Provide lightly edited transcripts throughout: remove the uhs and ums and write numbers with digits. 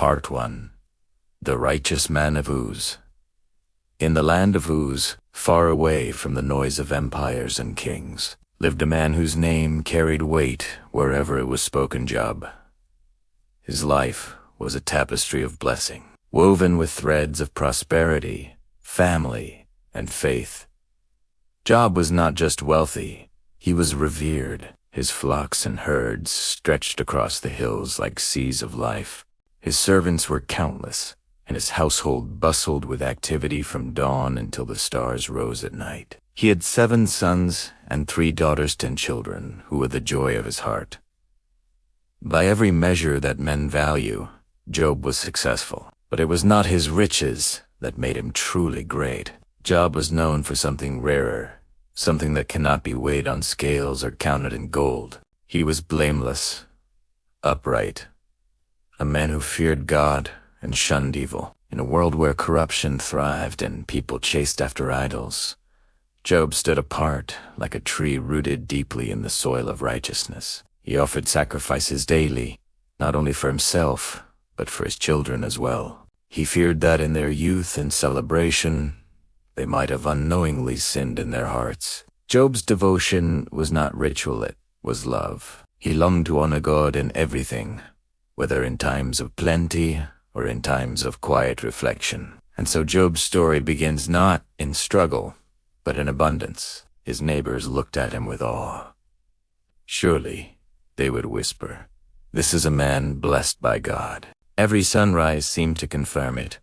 Part 1. The Righteous Man of Uz. In the land of Uz, far away from the noise of empires and kings, lived a man whose name carried weight wherever it was spoken. Job. His life was a tapestry of blessing, woven with threads of prosperity, family, and faith. Job was not just wealthy, he was revered. His flocks and herds stretched across the hills like seas of life. His servants were countless, and his household bustled with activity from dawn until the stars rose at night. He had 7 sons and 3 daughters, 10 children, who were the joy of his heart. By every measure that men value, Job was successful, but it was not his riches that made him truly great. Job was known for something rarer, something that cannot be weighed on scales or counted in gold. He was blameless, upright, a man who feared God and shunned evil. In a world where corruption thrived and people chased after idols, Job stood apart like a tree rooted deeply in the soil of righteousness. He offered sacrifices daily, not only for himself, but for his children as well. He feared that in their youth and celebration, they might have unknowingly sinned in their hearts. Job's devotion was not ritual, it was love. He longed to honor God in everything, whether in times of plenty or in times of quiet reflection. And so Job's story begins not in struggle, but in abundance. His neighbors looked at him with awe. Surely, they would whisper, "This is a man blessed by God." Every sunrise seemed to confirm it.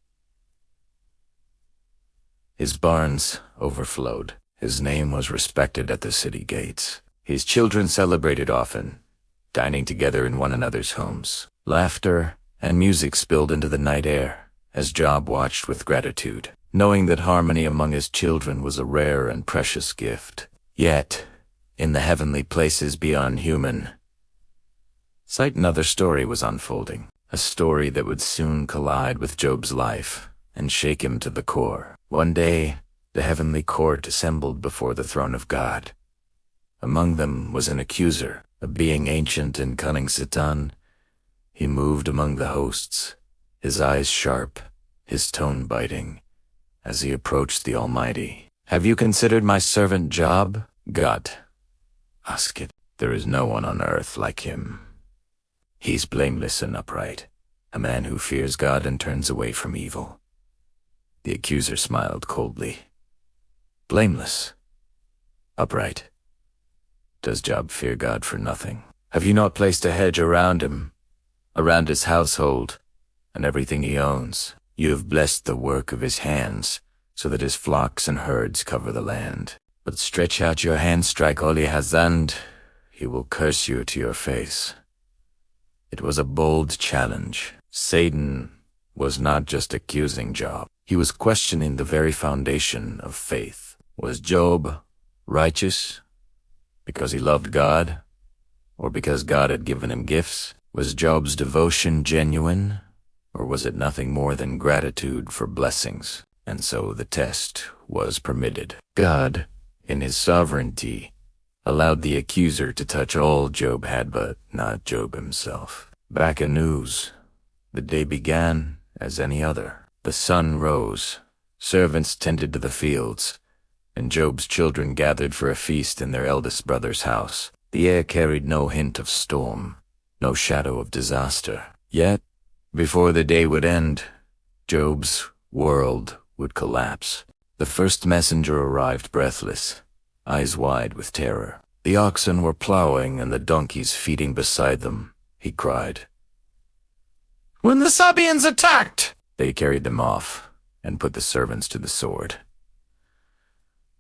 His barns overflowed. His name was respected at the city gates. His children celebrated often, dining together in one another's homes. Laughter and music spilled into the night air as Job watched with gratitude, knowing that harmony among his children was a rare and precious gift. Yet, in the heavenly places beyond human sight, another story was unfolding, a story that would soon collide with Job's life and shake him to the core. One day, the heavenly court assembled before the throne of God. Among them was an accuser, a being ancient and cunning. Satan. He moved among the hosts, his eyes sharp, his tone biting, as he approached the Almighty. "Have you considered my servant Job?" God asked it. "There is no one on earth like him. He's blameless and upright, a man who fears God and turns away from evil." The accuser smiled coldly. "Blameless, upright. Does Job fear God for nothing? Have you not placed a hedge around him, around his household, and everything he owns? You have blessed the work of his hands, so that his flocks and herds cover the land. But stretch out your hand, strike all he has, and he will curse you to your face." It was a bold challenge. Satan was not just accusing Job. He was questioning the very foundation of faith. Was Job righteous because he loved God, or because God had given him gifts? Was Job's devotion genuine, or was it nothing more than gratitude for blessings? And so the test was permitted. God, in his sovereignty, allowed the accuser to touch all Job had, but not Job himself. Back in Uz, the day began as any other. The sun rose, servants tended to the fields, and Job's children gathered for a feast in their eldest brother's house. The air carried no hint of storm, no shadow of disaster. Yet, before the day would end, Job's world would collapse. The first messenger arrived breathless, eyes wide with terror. The oxen were plowing and the donkeys feeding beside them. He cried, "When the Sabaeans attacked!" They carried them off and put the servants to the sword.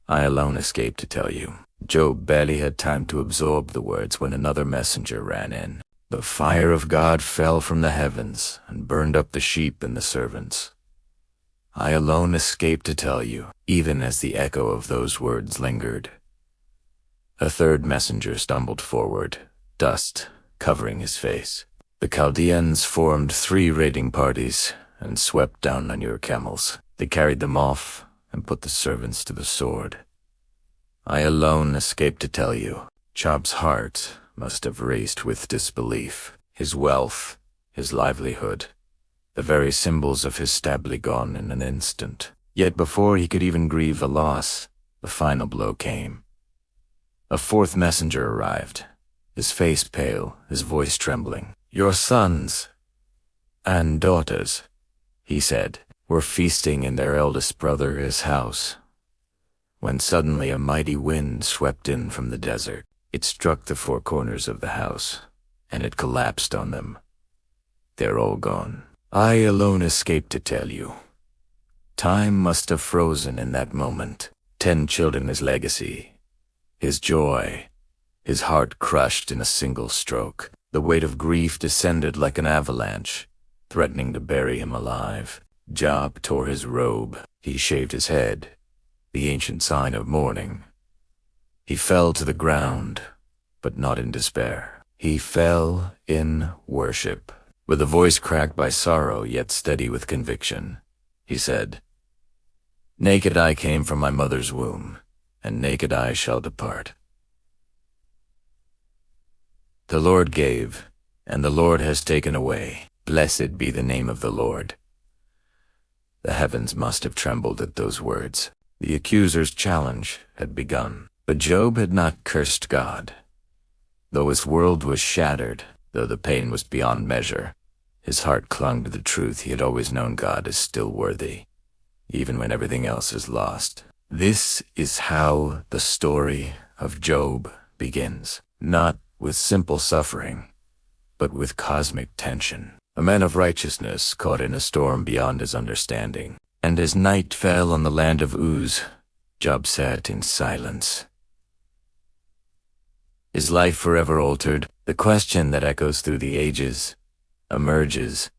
I alone escaped to tell you. Job barely had time to absorb the words when another messenger ran in. The fire of God fell from the heavens and burned up the sheep and the servants. I alone escaped to tell you, even as the echo of those words lingered. A third messenger stumbled forward, dust covering his face. "The Chaldeans formed 3 raiding parties and swept down on your camels. They carried them off and put the servants to the sword. I alone escaped to tell you." Job's heart must have raced with disbelief. His wealth, his livelihood, the very symbols of his stably gone in an instant. Yet before he could even grieve the loss, the final blow came. A fourth messenger arrived, his face pale, his voice trembling. "Your sons and daughters," he said, "were feasting in their eldest brother's house, when suddenly a mighty wind swept in from the desert. It struck the four corners of the house, and it collapsed on them. They're all gone. I alone escaped to tell you. Time must have frozen in that moment. 10 children his legacy, his joy, his heart crushed in a single stroke. The weight of grief descended like an avalanche, threatening to bury him alive. Job tore his robe. He shaved his head, the ancient sign of mourning. He fell to the ground, but not in despair. He fell in worship. With a voice cracked by sorrow yet steady with conviction, he said, "Naked I came from my mother's womb, and naked I shall depart. The Lord gave, and the Lord has taken away. Blessed be the name of the Lord." The heavens must have trembled at those words. The accuser's challenge had begun. But Job had not cursed God. Though his world was shattered, though the pain was beyond measure, his heart clung to the truth he had always known: God is still worthy, even when everything else is lost. This is how the story of Job begins, not with simple suffering, but with cosmic tension. A man of righteousness caught in a storm beyond his understanding. And as night fell on the land of Uz, Job sat in silence. Is life forever altered? The question that echoes through the ages emerges.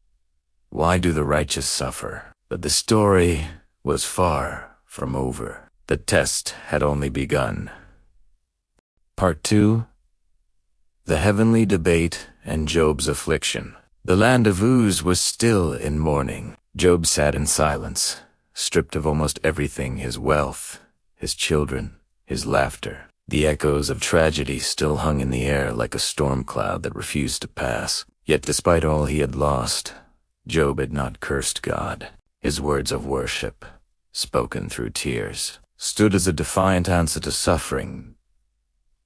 Why do the righteous suffer? But the story was far from over. The test had only begun. Part 2. The Heavenly Debate and Job's Affliction. The land of Uz was still in mourning. Job sat in silence, stripped of almost everything: his wealth, his children, his laughter. The echoes of tragedy still hung in the air like a storm cloud that refused to pass. Yet despite all he had lost, Job had not cursed God. His words of worship, spoken through tears, stood as a defiant answer to suffering.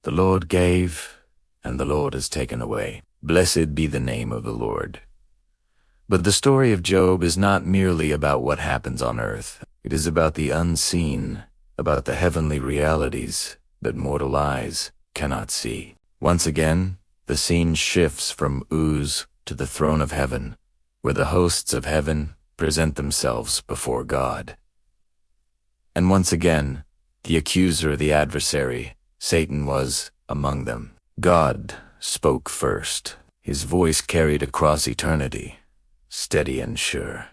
The Lord gave, and the Lord has taken away. Blessed be the name of the Lord. But the story of Job is not merely about what happens on earth. It is about the unseen, about the heavenly realities that mortal eyes cannot see. Once again, the scene shifts from Uz to the throne of heaven, where the hosts of heaven present themselves before God. And once again, the accuser, the adversary, Satan, was among them. God spoke first. His voice carried across eternity, steady and sure.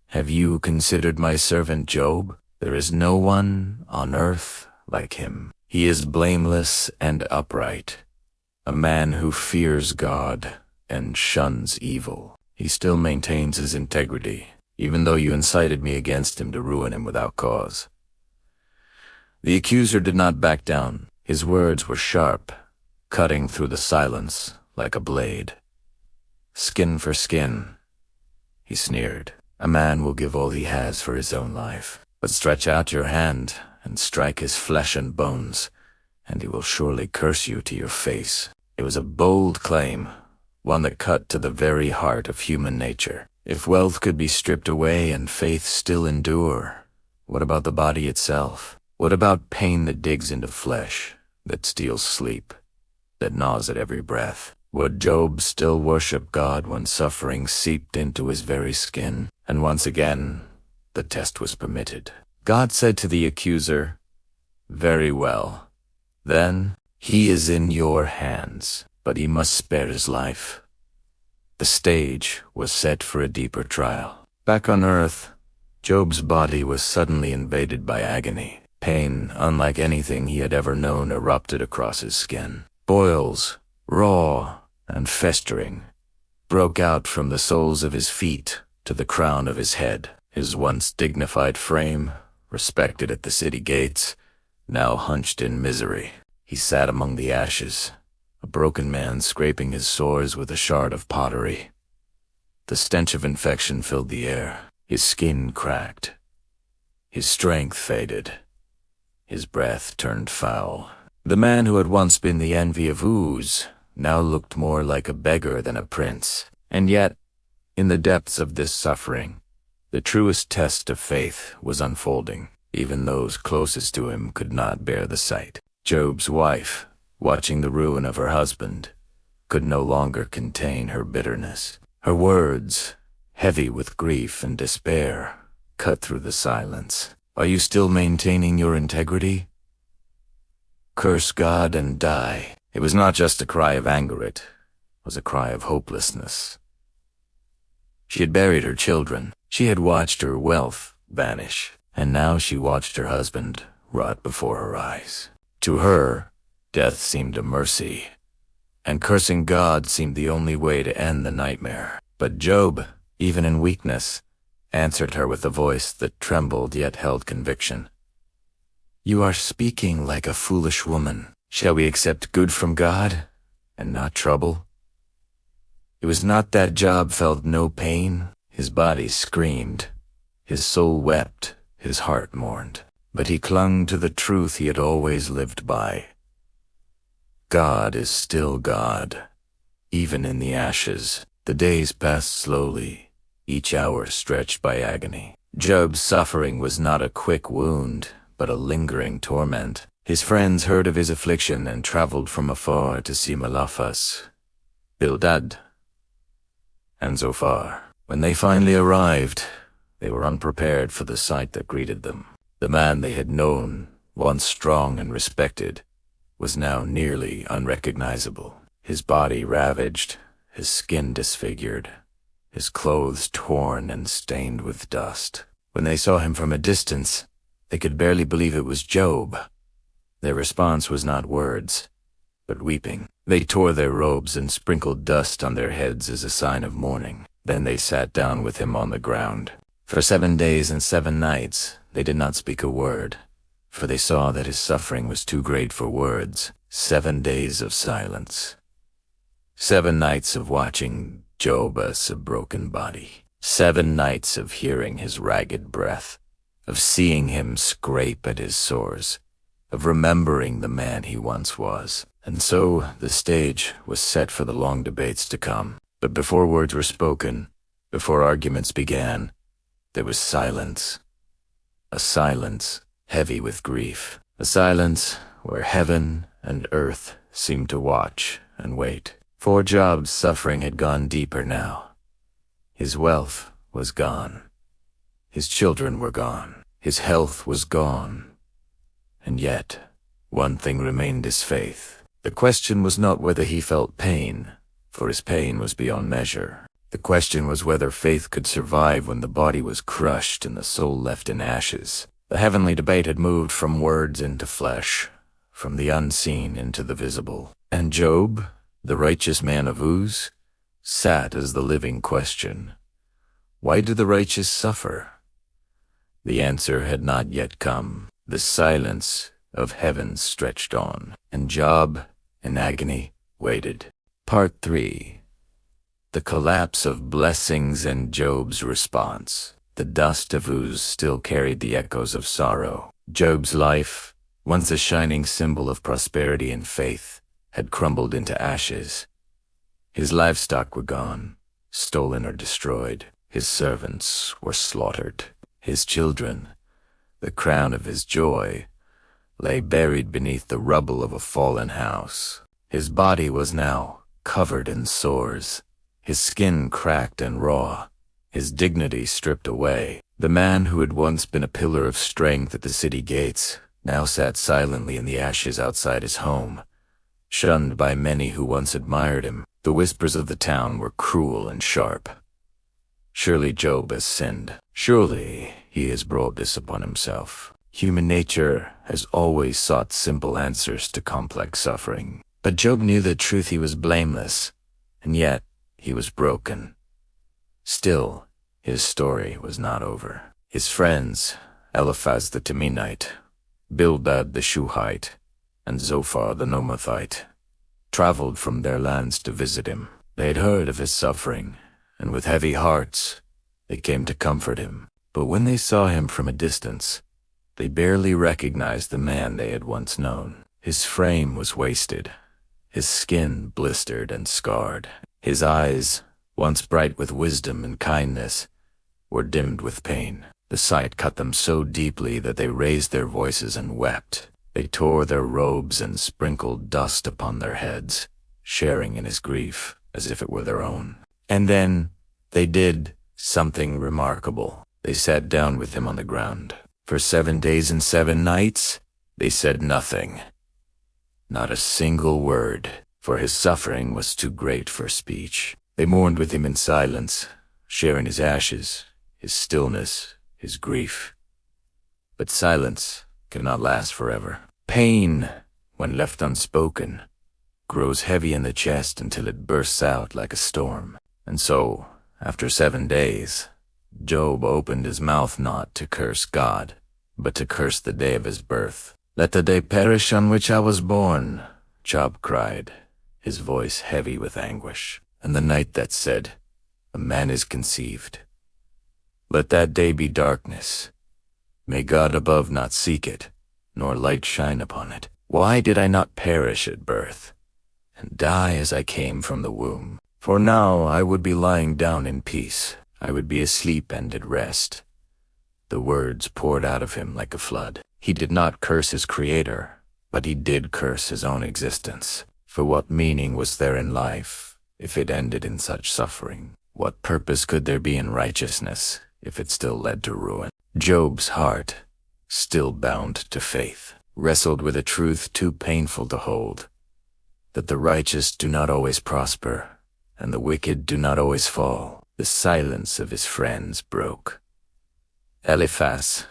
"Have you considered my servant Job? There is no one on earth like him. He is blameless and upright, a man who fears God and shuns evil. He still maintains his integrity, even though you incited me against him to ruin him without cause." The accuser did not back down. His words were sharp, cutting through the silence like a blade. "Skin for skin," he sneered. "A man will give all he has for his own life. But stretch out your hand and strike his flesh and bones, and he will surely curse you to your face." It was a bold claim, one that cut to the very heart of human nature. If wealth could be stripped away and faith still endure, what about the body itself? What about pain that digs into flesh, that steals sleep, that gnaws at every breath? Would Job still worship God when suffering seeped into his very skin? And once again, the test was permitted. God said to the accuser, "Very well. Then he is in your hands, but he must spare his life." The stage was set for a deeper trial. Back on earth, Job's body was suddenly invaded by agony. Pain, unlike anything he had ever known, erupted across his skin. Boils, raw and festering, broke out from the soles of his feet to the crown of his head. His once dignified frame, respected at the city gates, now hunched in misery. He sat among the ashes, a broken man scraping his sores with a shard of pottery. The stench of infection filled the air. His skin cracked. His strength faded. His breath turned foul. The man who had once been the envy of Uz now looked more like a beggar than a prince. And yet, in the depths of this suffering, the truest test of faith was unfolding. Even those closest to him could not bear the sight. Job's wife, watching the ruin of her husband, could no longer contain her bitterness. Her words, heavy with grief and despair, cut through the silence. "Are you still maintaining your integrity? Curse God and die." It was not just a cry of anger, it was a cry of hopelessness. She had buried her children. She had watched her wealth vanish, and now she watched her husband rot before her eyes. To her, death seemed a mercy, and cursing God seemed the only way to end the nightmare. But Job, even in weakness, answered her with a voice that trembled yet held conviction. "You are speaking like a foolish woman. Shall we accept good from God and not trouble?" It was not that Job felt no pain. His body screamed. His soul wept. His heart mourned. But he clung to the truth he had always lived by. God is still God, even in the ashes. The days passed slowly, each hour stretched by agony. Job's suffering was not a quick wound, but a lingering torment. His friends heard of his affliction and traveled from afar to see Eliphaz, Bildad, and Zophar. When they finally arrived, they were unprepared for the sight that greeted them. The man they had known, once strong and respected, was now nearly unrecognizable. His body ravaged, his skin disfigured, his clothes torn and stained with dust. When they saw him from a distance, they could barely believe it was Job. Their response was not words, but weeping. They tore their robes and sprinkled dust on their heads as a sign of mourning. Then they sat down with him on the ground. For 7 days and 7 nights they did not speak a word, for they saw that his suffering was too great for words. 7 days of silence. 7 nights of watching Job as a broken body. 7 nights of hearing his ragged breath, of seeing him scrape at his sores, of remembering the man he once was. And so the stage was set for the long debates to come. But before words were spoken, before arguments began, there was silence. A silence heavy with grief. A silence where heaven and earth seemed to watch and wait. For Job's suffering had gone deeper now. His wealth was gone. His children were gone. His health was gone. And yet, one thing remained: his faith. The question was not whether he felt pain, for his pain was beyond measure. The question was whether faith could survive when the body was crushed and the soul left in ashes. The heavenly debate had moved from words into flesh, from the unseen into the visible. And Job, the righteous man of Uz, sat as the living question. Why do the righteous suffer? The answer had not yet come. The silence of heaven stretched on, and Job, in agony, waited. Part 3. The collapse of blessings and Job's response. The dust of Uz still carried the echoes of sorrow. Job's life, once a shining symbol of prosperity and faith, had crumbled into ashes. His livestock were gone, stolen or destroyed. His servants were slaughtered. His children, the crown of his joy, lay buried beneath the rubble of a fallen house. His body was now covered in sores, his skin cracked and raw, his dignity stripped away. The man who had once been a pillar of strength at the city gates now sat silently in the ashes outside his home, shunned by many who once admired him. The whispers of the town were cruel and sharp. Surely Job has sinned. Surely he has brought this upon himself. Human nature has always sought simple answers to complex suffering. But Job knew the truth. He was blameless, and yet he was broken. Still, his story was not over. His friends, Eliphaz the Temanite, Bildad the Shuhite, and Zophar the Nomathite, traveled from their lands to visit him. They had heard of his suffering, and with heavy hearts, they came to comfort him. But when they saw him from a distance, they barely recognized the man they had once known. His frame was wasted, his skin blistered and scarred. His eyes, once bright with wisdom and kindness, were dimmed with pain. The sight cut them so deeply that they raised their voices and wept. They tore their robes and sprinkled dust upon their heads, sharing in his grief as if it were their own. And then they did something remarkable. They sat down with him on the ground. For 7 days and 7 nights, they said nothing. Not a single word, for his suffering was too great for speech. They mourned with him in silence, sharing his ashes, his stillness, his grief. But silence cannot last forever. Pain, when left unspoken, grows heavy in the chest until it bursts out like a storm. And so, after 7 days, Job opened his mouth not to curse God, but to curse the day of his birth. "Let the day perish on which I was born," Job cried, his voice heavy with anguish. "And the night that said, a man is conceived. Let that day be darkness. May God above not seek it, nor light shine upon it. Why did I not perish at birth, and die as I came from the womb? For now I would be lying down in peace. I would be asleep and at rest." The words poured out of him like a flood. He did not curse his Creator, but he did curse his own existence. For what meaning was there in life if it ended in such suffering? What purpose could there be in righteousness if it still led to ruin? Job's heart, still bound to faith, wrestled with a truth too painful to hold, that the righteous do not always prosper, and the wicked do not always fall. The silence of his friends broke. Eliphaz,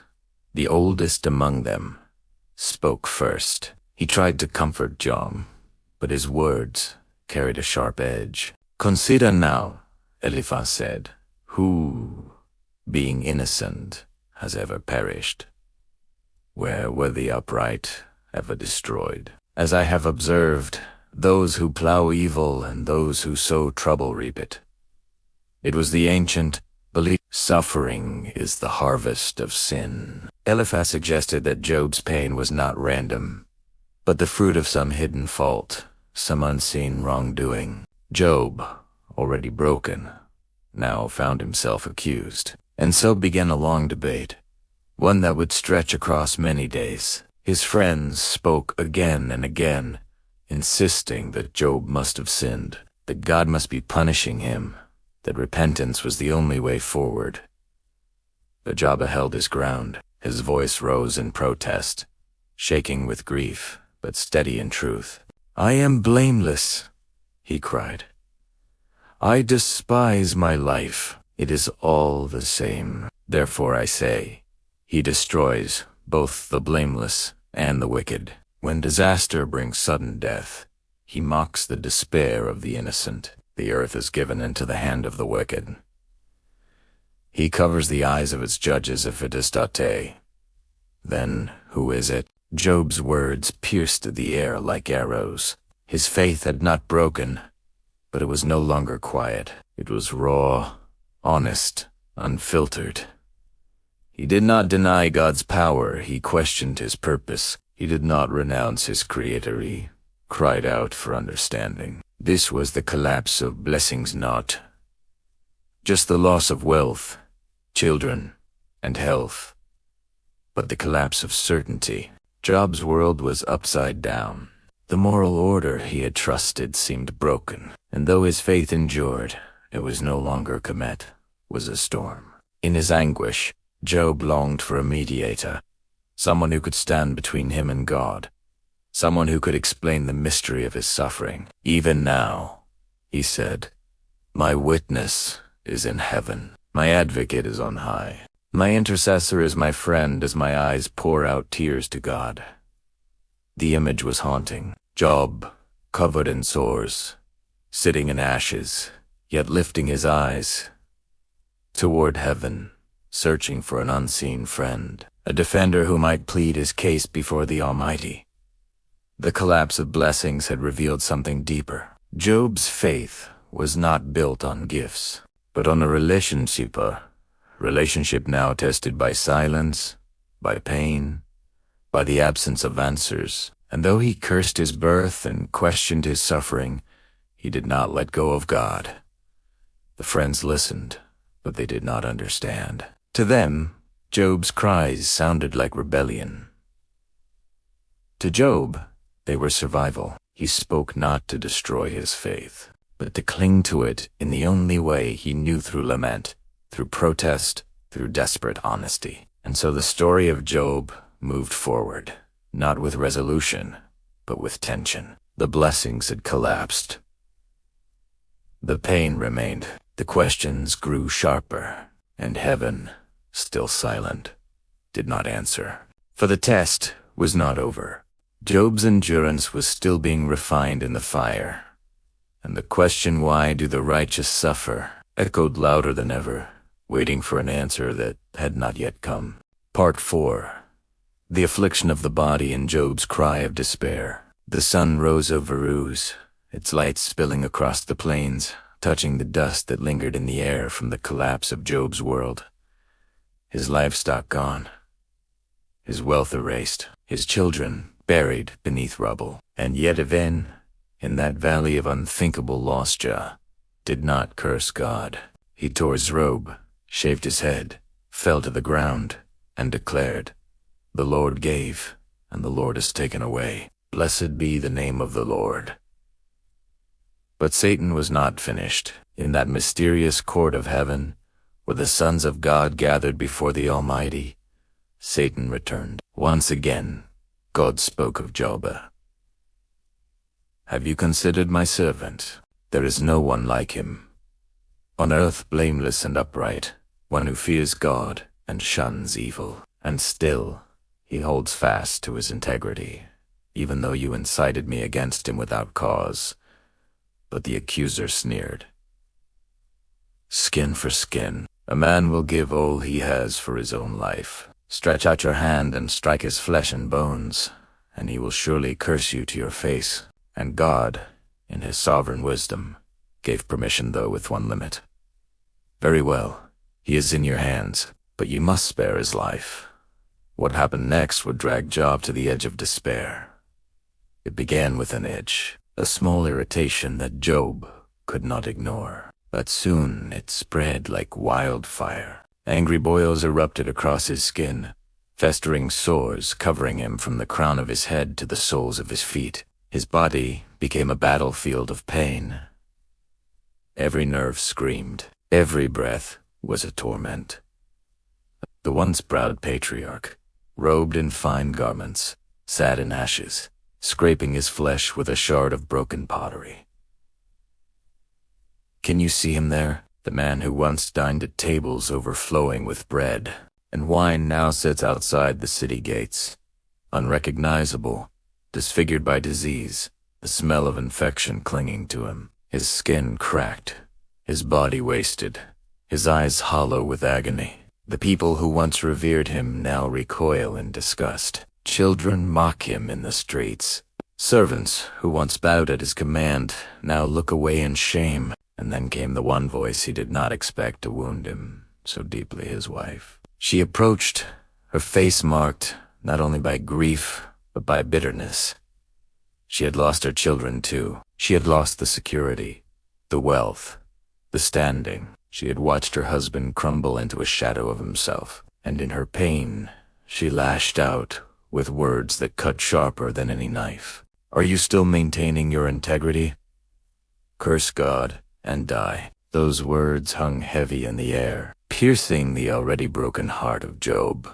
the oldest among them, spoke first. He tried to comfort Job, but his words carried a sharp edge. "Consider now," Eliphaz said, "who, being innocent, has ever perished? Where were the upright ever destroyed? As I have observed, those who plow evil and those who sow trouble reap it. It was the ancient belief, suffering is the harvest of sin." Eliphaz suggested that Job's pain was not random, but the fruit of some hidden fault, some unseen wrongdoing. Job, already broken, now found himself accused. And so began a long debate, one that would stretch across many days. His friends spoke again and again, insisting that Job must have sinned, that God must be punishing him, that repentance was the only way forward. But Job held his ground. His voice rose in protest, shaking with grief, but steady in truth. "I am blameless," he cried. "I despise my life. It is all the same. Therefore I say, he destroys both the blameless and the wicked. When disaster brings sudden death, he mocks the despair of the innocent. The earth is given into the hand of the wicked. He covers the eyes of its judges if it is date. Then who is it?" Job's words pierced the air like arrows. His faith had not broken, but it was no longer quiet. It was raw, honest, unfiltered. He did not deny God's power. He questioned his purpose. He did not renounce his Creator. He cried out for understanding. This was the collapse of blessings, not just the loss of wealth, children, and health, but the collapse of certainty. Job's world was upside down. The moral order he had trusted seemed broken, and though his faith endured, it was no longer Comet, was a storm. In his anguish, Job longed for a mediator, someone who could stand between him and God, someone who could explain the mystery of his suffering. "Even now," he said, "my witness is in heaven. My advocate is on high. My intercessor is my friend as my eyes pour out tears to God." The image was haunting. Job, covered in sores, sitting in ashes, yet lifting his eyes toward heaven, searching for an unseen friend, a defender who might plead his case before the Almighty. The collapse of blessings had revealed something deeper. Job's faith was not built on gifts. but on a relationship now tested by silence, by pain, by the absence of answers. And though he cursed his birth and questioned his suffering, he did not let go of God. The friends listened, but they did not understand. To them, Job's cries sounded like rebellion. To Job, they were survival. He spoke not to destroy his faith, but to cling to it in the only way he knew, through lament, through protest, through desperate honesty. And so the story of Job moved forward, not with resolution, but with tension. The blessings had collapsed. The pain remained. The questions grew sharper, and heaven, still silent, did not answer. For the test was not over. Job's endurance was still being refined in the fire, and the question, "Why do the righteous suffer?" echoed louder than ever, waiting for an answer that had not yet come. Part 4. The affliction of the body in Job's cry of despair. The sun rose over Uz, its light spilling across the plains, touching the dust that lingered in the air from the collapse of Job's world. His livestock gone, his wealth erased, his children buried beneath rubble. And yet even in that valley of unthinkable loss, Jah did not curse God. He tore his robe, shaved his head, fell to the ground, and declared, "The Lord gave, and the Lord has taken away. Blessed be the name of the Lord." But Satan was not finished. In that mysterious court of heaven, where the sons of God gathered before the Almighty, Satan returned. Once again, God spoke of Job. "Have you considered my servant? There is no one like him. On earth, blameless and upright, one who fears God and shuns evil. And still, he holds fast to his integrity, even though you incited me against him without cause." But the accuser sneered. "Skin for skin. A man will give all he has for his own life. Stretch out your hand and strike his flesh and bones, and he will surely curse you to your face." And God, in his sovereign wisdom, gave permission, though with one limit. "Very well, he is in your hands, but you must spare his life." What happened next would drag Job to the edge of despair. It began with an itch, a small irritation that Job could not ignore. But soon it spread like wildfire. Angry boils erupted across his skin, festering sores covering him from the crown of his head to the soles of his feet. His body became a battlefield of pain. Every nerve screamed. Every breath was a torment. The once proud patriarch, robed in fine garments, sat in ashes, scraping his flesh with a shard of broken pottery. Can you see him there? The man who once dined at tables overflowing with bread and wine now sits outside the city gates, unrecognizable, disfigured by disease, the smell of infection clinging to him, his skin cracked, his body wasted, his eyes hollow with agony. The people who once revered him now recoil in disgust. Children mock him in the streets. Servants who once bowed at his command now look away in shame. And then came the one voice he did not expect to wound him so deeply, his wife. She approached, her face marked not only by grief, but by bitterness. She had lost her children too. She had lost the security, the wealth, the standing. She had watched her husband crumble into a shadow of himself, and in her pain, she lashed out with words that cut sharper than any knife. "Are you still maintaining your integrity? Curse God and die." Those words hung heavy in the air, piercing the already broken heart of Job.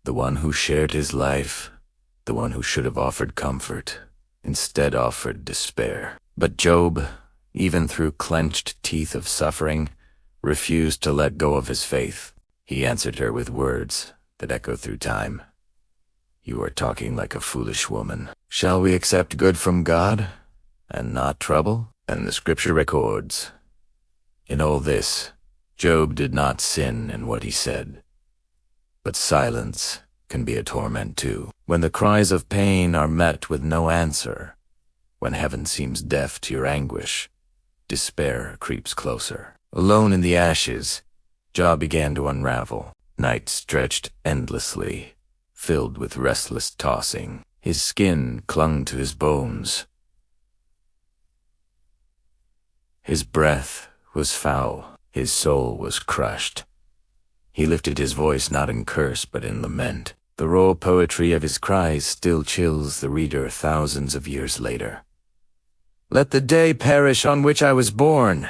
The one who shared his life, the one who should have offered comfort, instead offered despair. But Job, even through clenched teeth of suffering, refused to let go of his faith. He answered her with words that echo through time. "You are talking like a foolish woman. Shall we accept good from God and not trouble?" And the scripture records, in all this, Job did not sin in what he said. But silence can be a torment too. When the cries of pain are met with no answer, when heaven seems deaf to your anguish, despair creeps closer. Alone in the ashes, Job began to unravel. Night stretched endlessly, filled with restless tossing. His skin clung to his bones. His breath was foul. His soul was crushed. He lifted his voice not in curse but in lament. The raw poetry of his cries still chills the reader thousands of years later. "Let the day perish on which I was born,"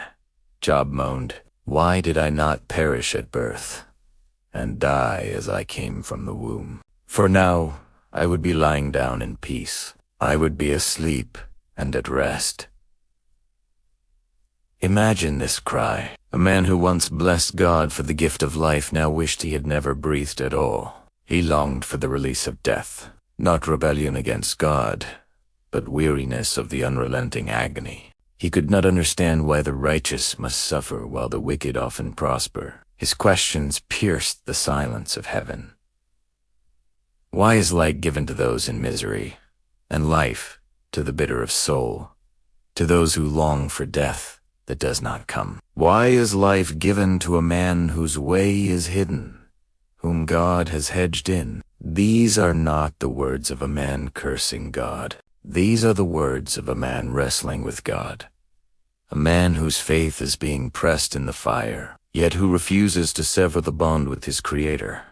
Job moaned. "Why did I not perish at birth, and die as I came from the womb? For now I would be lying down in peace. I would be asleep and at rest." Imagine this cry. A man who once blessed God for the gift of life now wished he had never breathed at all. He longed for the release of death, not rebellion against God, but weariness of the unrelenting agony. He could not understand why the righteous must suffer while the wicked often prosper. His questions pierced the silence of heaven. Why is light given to those in misery, and life to the bitter of soul, to those who long for death that does not come? Why is life given to a man whose way is hidden, whom God has hedged in? These are not the words of a man cursing God. These are the words of a man wrestling with God, a man whose faith is being pressed in the fire, yet who refuses to sever the bond with his Creator.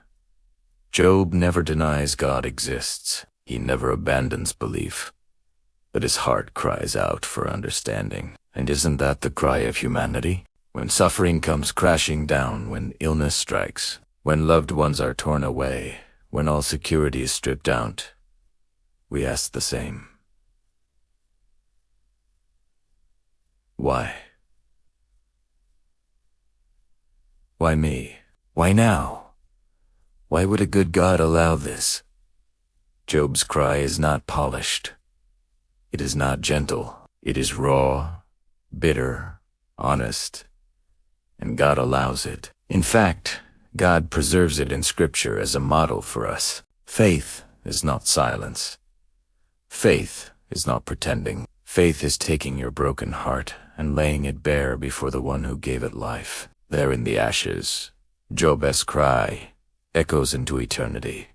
Job never denies God exists. He never abandons belief, but his heart cries out for understanding. And isn't that the cry of humanity? When suffering comes crashing down, when illness strikes, when loved ones are torn away, when all security is stripped out, we ask the same. Why? Why me? Why now? Why would a good God allow this? Job's cry is not polished. It is not gentle. It is raw, bitter, honest, and God allows it. In fact, God preserves it in Scripture as a model for us. Faith is not silence. Faith is not pretending. Faith is taking your broken heart and laying it bare before the one who gave it life. There in the ashes, Job's cry echoes into eternity.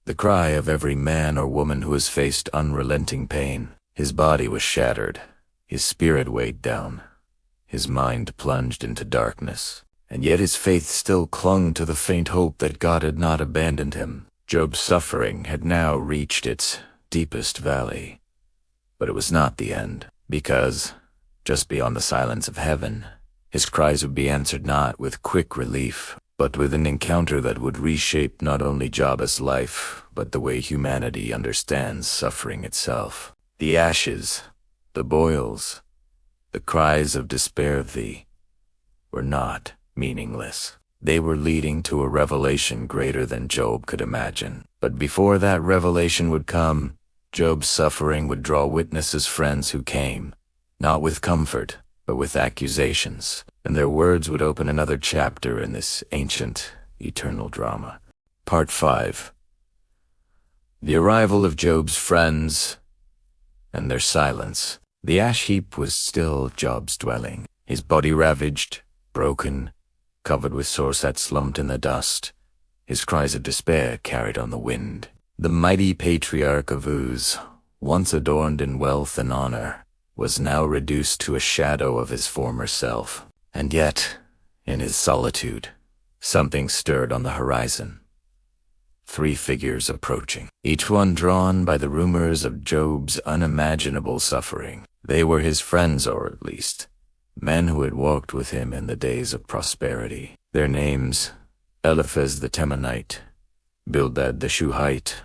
The cry of every man or woman who has faced unrelenting pain. His body was shattered. His spirit weighed down. His mind plunged into darkness. And yet his faith still clung to the faint hope that God had not abandoned him. Job's suffering had now reached its deepest valley. But it was not the end, because, just beyond the silence of heaven, his cries would be answered not with quick relief, but with an encounter that would reshape not only Job's life, but the way humanity understands suffering itself. The ashes, the boils, the cries of despair of thee were not meaningless. They were leading to a revelation greater than Job could imagine. But before that revelation would come, Job's suffering would draw witnesses, friends who came, not with comfort, but with accusations, and their words would open another chapter in this ancient, eternal drama. Part 5. The arrival of Job's friends and their silence. The ash heap was still Job's dwelling, his body ravaged, broken, covered with sores that slumped in the dust, his cries of despair carried on the wind. The mighty patriarch of Uz, once adorned in wealth and honor, was now reduced to a shadow of his former self. And yet, in his solitude, something stirred on the horizon. 3 figures approaching, each one drawn by the rumors of Job's unimaginable suffering. They were his friends, or at least, men who had walked with him in the days of prosperity. Their names, Eliphaz the Temanite, Bildad the Shuhite,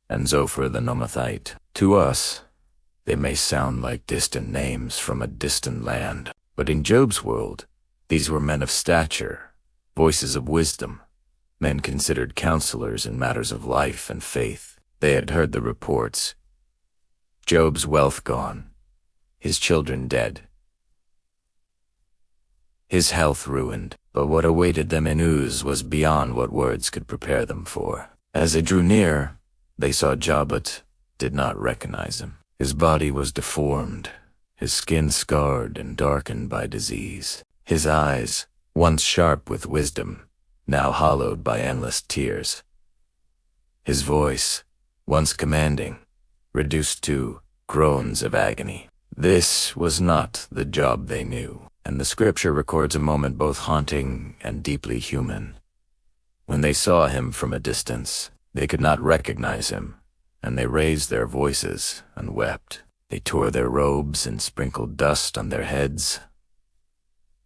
and Zophar the Nomathite. To us, they may sound like distant names from a distant land, but in Job's world, these were men of stature, voices of wisdom, men considered counselors in matters of life and faith. They had heard the reports. Job's wealth gone, his children dead, his health ruined, but what awaited them in Uz was beyond what words could prepare them for. As they drew near, they saw Job but did not recognize him. His body was deformed, his skin scarred and darkened by disease, his eyes, once sharp with wisdom, now hollowed by endless tears. His voice, once commanding, reduced to groans of agony. This was not the Job they knew, and the scripture records a moment both haunting and deeply human. When they saw him from a distance, they could not recognize him, and they raised their voices and wept. They tore their robes and sprinkled dust on their heads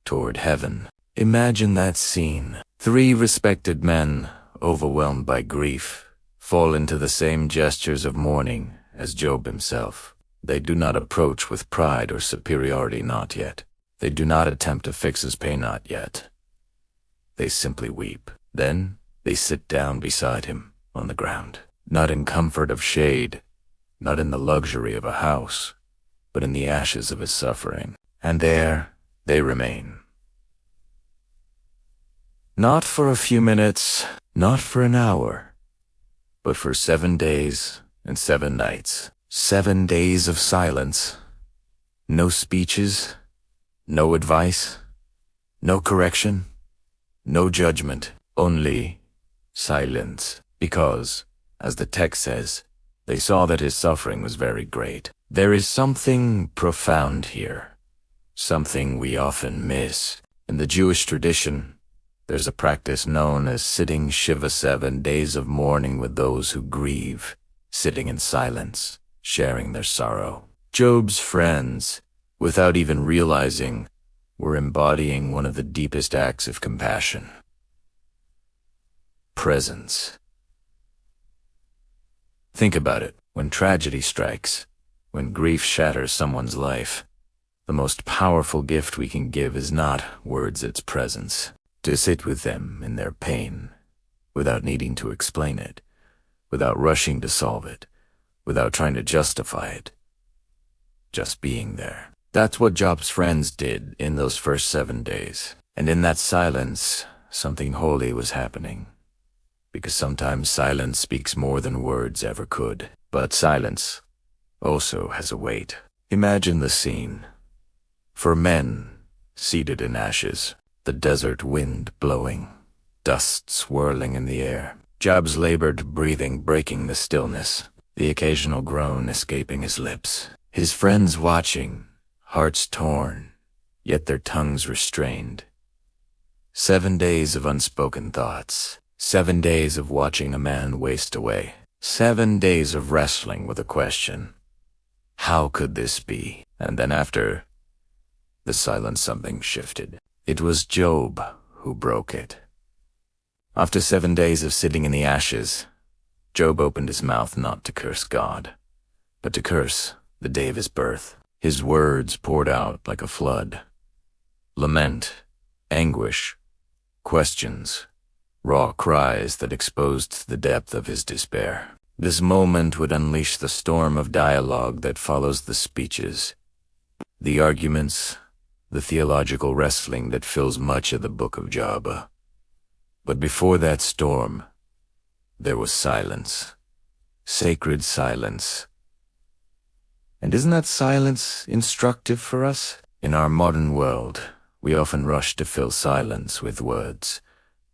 toward heaven. Imagine that scene. 3 respected men, overwhelmed by grief, fall into the same gestures of mourning as Job himself. They do not approach with pride or superiority, not yet. They do not attempt to fix his pain, not yet. They simply weep. Then they sit down beside him on the ground, not in comfort of shade, not in the luxury of a house, but in the ashes of his suffering. And there they remain. Not for a few minutes, not for an hour, but for 7 days and 7 nights. 7 days of silence. No speeches, no advice, no correction, no judgment, only silence. Because, as the text says, they saw that his suffering was very great. There is something profound here, something we often miss. In the Jewish tradition, there's a practice known as sitting Shiva 7 days of mourning with those who grieve, sitting in silence, sharing their sorrow. Job's friends, without even realizing, were embodying one of the deepest acts of compassion. Presence. Think about it. When tragedy strikes, when grief shatters someone's life, the most powerful gift we can give is not words, it's presence. To sit with them in their pain, without needing to explain it, without rushing to solve it, without trying to justify it. Just being there. That's what Job's friends did in those first 7 days. And in that silence, something holy was happening. Because sometimes silence speaks more than words ever could. But silence also has a weight. Imagine the scene. 4 men seated in ashes, the desert wind blowing, dust swirling in the air, Job's labored breathing breaking the stillness, the occasional groan escaping his lips. His friends watching, hearts torn, yet their tongues restrained. 7 days of unspoken thoughts. 7 days of watching a man waste away. 7 days of wrestling with a question. How could this be? And then after the silence, something shifted. It was Job who broke it. After 7 days of sitting in the ashes, Job opened his mouth not to curse God, but to curse the day of his birth. His words poured out like a flood. Lament, anguish, questions, raw cries that exposed the depth of his despair. This moment would unleash the storm of dialogue that follows the speeches, the arguments, the theological wrestling that fills much of the book of Job. But before that storm, there was silence. Sacred silence. And isn't that silence instructive for us? In our modern world, we often rush to fill silence with words,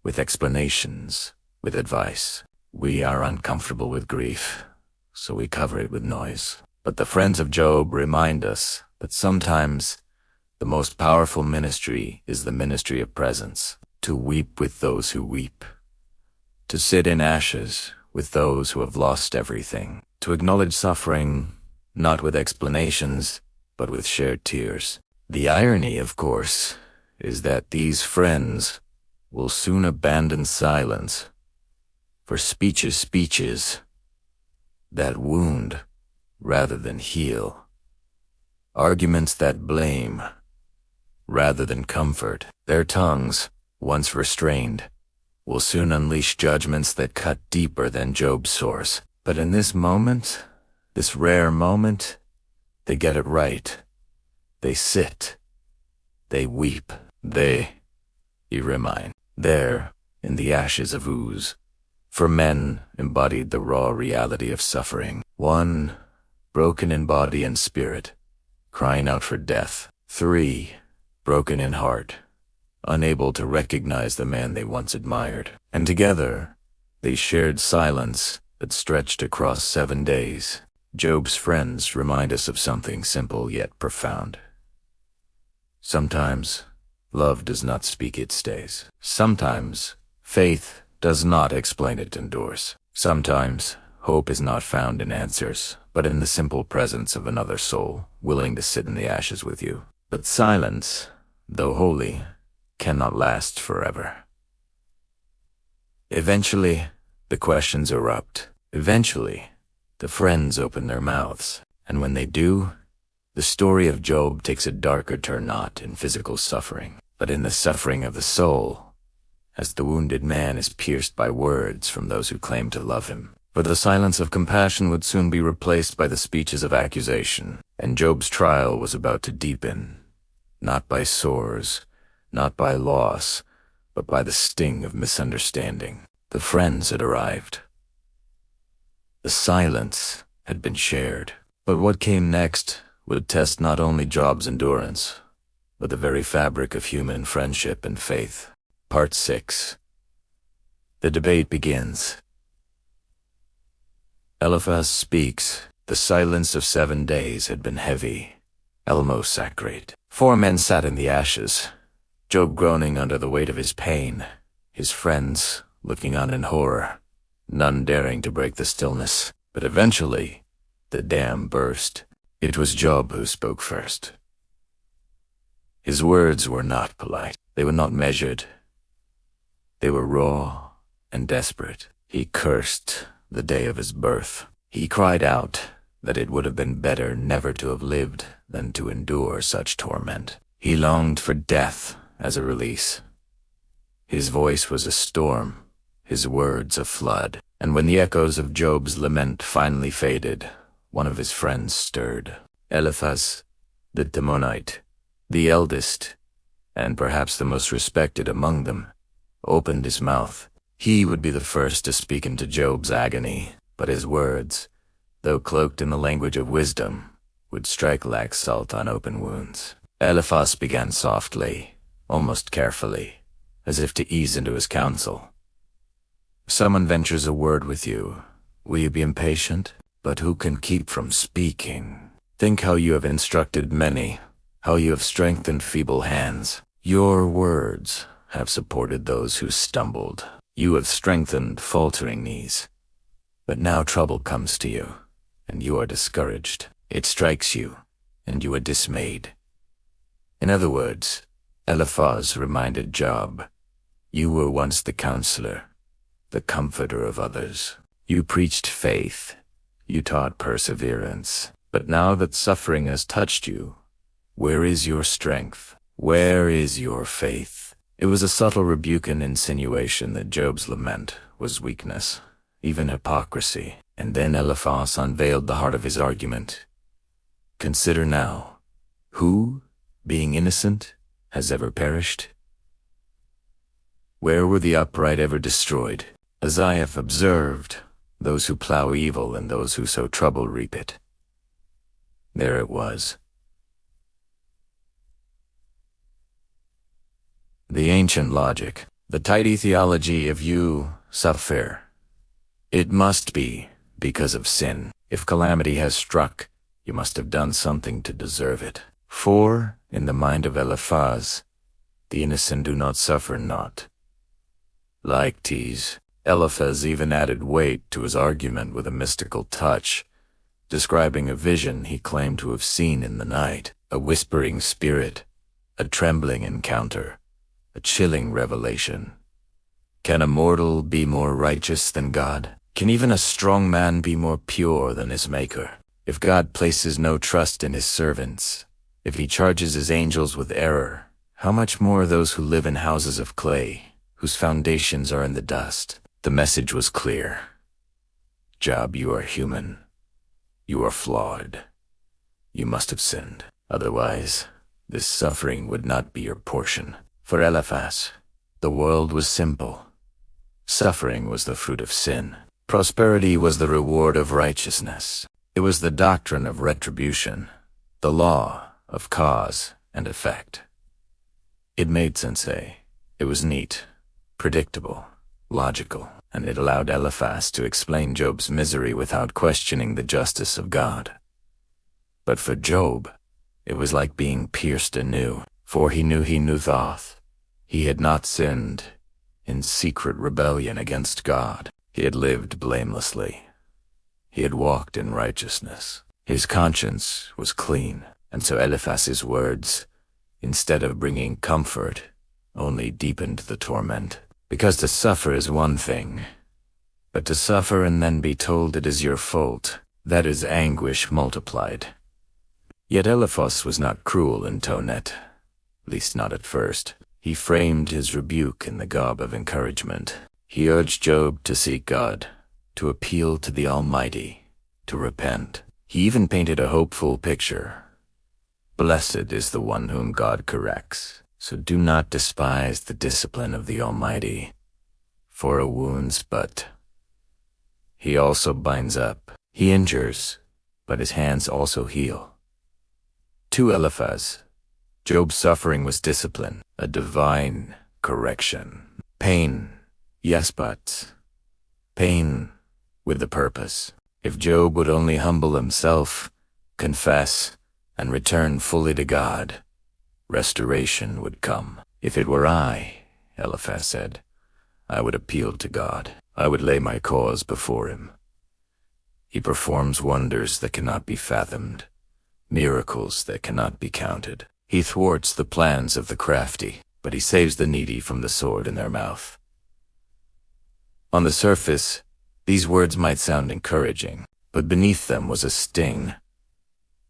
with explanations, with advice. We are uncomfortable with grief, so we cover it with noise. But the friends of Job remind us that sometimes the most powerful ministry is the ministry of presence. To weep with those who weep. To sit in ashes with those who have lost everything. To acknowledge suffering, not with explanations, but with shared tears. The irony, of course, is that these friends will soon abandon silence for speeches that wound rather than heal. Arguments that blame rather than comfort. Their tongues, once restrained, will soon unleash judgments that cut deeper than Job's source. But in this moment, this rare moment, they get it right. They sit. They weep. You remind, there, in the ashes of ooze. For men embodied the raw reality of suffering. One, broken in body and spirit, crying out for death. 3, broken in heart, unable to recognize the man they once admired. And together, they shared silence that stretched across 7 days. Job's friends remind us of something simple yet profound. Sometimes, love does not speak, it stays. Sometimes, faith does not explain, it endures. Sometimes, hope is not found in answers, but in the simple presence of another soul, willing to sit in the ashes with you. But silence, though holy, cannot last forever. Eventually, the questions erupt. Eventually, the friends open their mouths. And when they do, the story of Job takes a darker turn, not in physical suffering, but in the suffering of the soul, as the wounded man is pierced by words from those who claim to love him. For the silence of compassion would soon be replaced by the speeches of accusation, and Job's trial was about to deepen, not by sores, not by loss, but by the sting of misunderstanding. The friends had arrived. The silence had been shared. But what came next would test not only Job's endurance, but the very fabric of human friendship and faith. Part 6. The debate begins. Eliphaz speaks. The silence of 7 days had been heavy, almost sacred. 4 men sat in the ashes, Job groaning under the weight of his pain, his friends looking on in horror, none daring to break the stillness. But eventually, the dam burst. It was Job who spoke first. His words were not polite. They were not measured. They were raw and desperate. He cursed the day of his birth. He cried out that it would have been better never to have lived than to endure such torment. He longed for death as a release. His voice was a storm, his words a flood. And when the echoes of Job's lament finally faded, one of his friends stirred. Eliphaz, the Temanite, the eldest, and perhaps the most respected among them, opened his mouth. He would be the first to speak into Job's agony, but his words, though cloaked in the language of wisdom, would strike like salt on open wounds. Eliphaz began softly, almost carefully, as if to ease into his counsel. If someone ventures a word with you, will you be impatient? But who can keep from speaking? Think how you have instructed many, how you have strengthened feeble hands. Your words have supported those who stumbled. You have strengthened faltering knees. But now trouble comes to you, and you are discouraged. It strikes you, and you are dismayed. In other words, Eliphaz reminded Job, you were once the counselor, the comforter of others. You preached faith. You taught perseverance. But now that suffering has touched you, where is your strength? Where is your faith? It was a subtle rebuke and insinuation that Job's lament was weakness, even hypocrisy. And then Eliphaz unveiled the heart of his argument. Consider now, who, being innocent, has ever perished? Where were the upright ever destroyed? As I have observed, those who plow evil and those who sow trouble reap it. There it was. The ancient logic, the tidy theology of you suffer. It must be because of sin. If calamity has struck, you must have done something to deserve it. For, in the mind of Eliphaz, the innocent do not suffer not. Like tease, Eliphaz even added weight to his argument with a mystical touch, describing a vision he claimed to have seen in the night, a whispering spirit, a trembling encounter, a chilling revelation. Can a mortal be more righteous than God? Can even a strong man be more pure than his Maker? If God places no trust in his servants, if he charges his angels with error, how much more those who live in houses of clay, whose foundations are in the dust? The message was clear. Job, you are human. You are flawed. You must have sinned. Otherwise, this suffering would not be your portion. For Eliphaz, the world was simple. Suffering was the fruit of sin. Prosperity was the reward of righteousness. It was the doctrine of retribution. the law of cause and effect. It made sense. It was neat, predictable, logical, and it allowed Eliphaz to explain Job's misery without questioning the justice of God. But for Job, it was like being pierced anew, for he knew thought. He had not sinned in secret rebellion against God. He had lived blamelessly. He had walked in righteousness. His conscience was clean, and so Eliphaz's words, instead of bringing comfort, only deepened the torment. Because to suffer is one thing, but to suffer and then be told it is your fault, that is anguish multiplied. Yet Eliphaz was not cruel in tone, at least not at first. He framed his rebuke in the garb of encouragement. He urged Job to seek God, to appeal to the Almighty, to repent. He even painted a hopeful picture. Blessed is the one whom God corrects, so do not despise the discipline of the Almighty, for a wounds but. He also binds up. He injures, but his hands also heal. To Eliphaz, Job's suffering was discipline, a divine correction. Pain, yes, but pain with a purpose. If Job would only humble himself, confess, and return fully to God, restoration would come. If it were I, Eliphaz said, I would appeal to God. I would lay my cause before him. He performs wonders that cannot be fathomed, miracles that cannot be counted. He thwarts the plans of the crafty, but he saves the needy from the sword in their mouth. On the surface, these words might sound encouraging, but beneath them was a sting.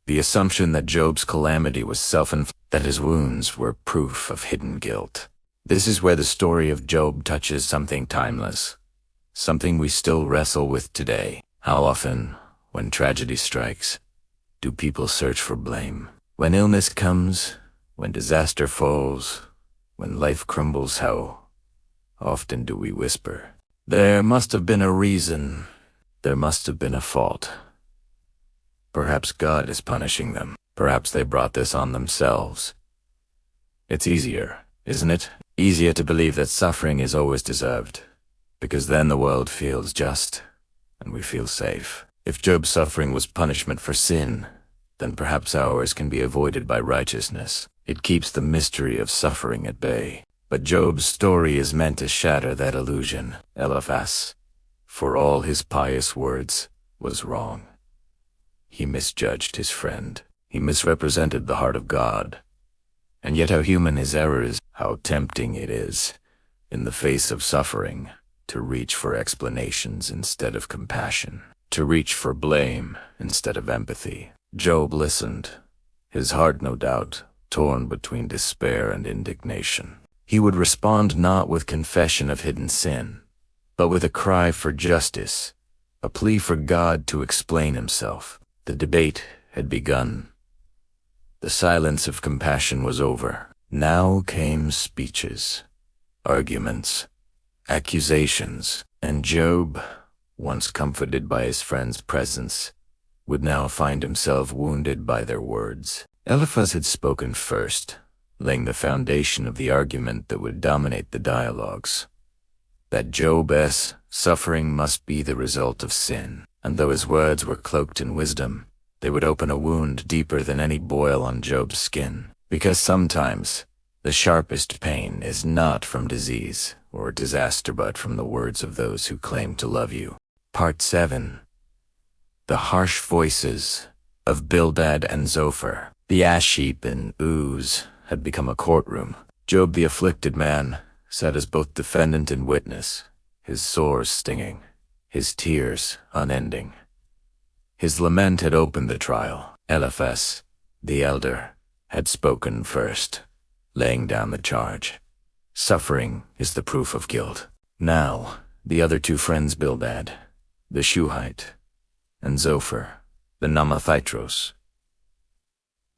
The assumption that Job's calamity was self-inflicted, that his wounds were proof of hidden guilt. This is where the story of Job touches something timeless, something we still wrestle with today. How often, when tragedy strikes, do people search for blame? When illness comes, when disaster falls, when life crumbles, how often do we whisper, there must have been a reason, there must have been a fault. Perhaps God is punishing them. Perhaps they brought this on themselves. It's easier, isn't it? Easier to believe that suffering is always deserved, because then the world feels just, and we feel safe. If Job's suffering was punishment for sin, then perhaps ours can be avoided by righteousness. It keeps the mystery of suffering at bay. But Job's story is meant to shatter that illusion. Eliphaz, for all his pious words, was wrong. He misjudged his friend. He misrepresented the heart of God. And yet how human his error is, how tempting it is, in the face of suffering, to reach for explanations instead of compassion, to reach for blame instead of empathy. Job listened, his heart no doubt torn between despair and indignation. He would respond not with confession of hidden sin, but with a cry for justice, a plea for God to explain himself. The debate had begun. The silence of compassion was over. Now came speeches, arguments, accusations, and Job, once comforted by his friend's presence, would now find himself wounded by their words. Eliphaz had spoken first, laying the foundation of the argument that would dominate the dialogues. That Job's suffering must be the result of sin, and though his words were cloaked in wisdom, they would open a wound deeper than any boil on Job's skin. Because sometimes, the sharpest pain is not from disease or disaster but from the words of those who claim to love you. Part 7. The harsh voices of Bildad and Zophar. The ash heap in Uz had become a courtroom. Job the afflicted man sat as both defendant and witness, his sores stinging, his tears unending. His lament had opened the trial. Eliphaz, the elder, had spoken first, laying down the charge. Suffering is the proof of guilt. Now, the other two friends, Bildad, the Shuhite, and Zophar, the Namathitros,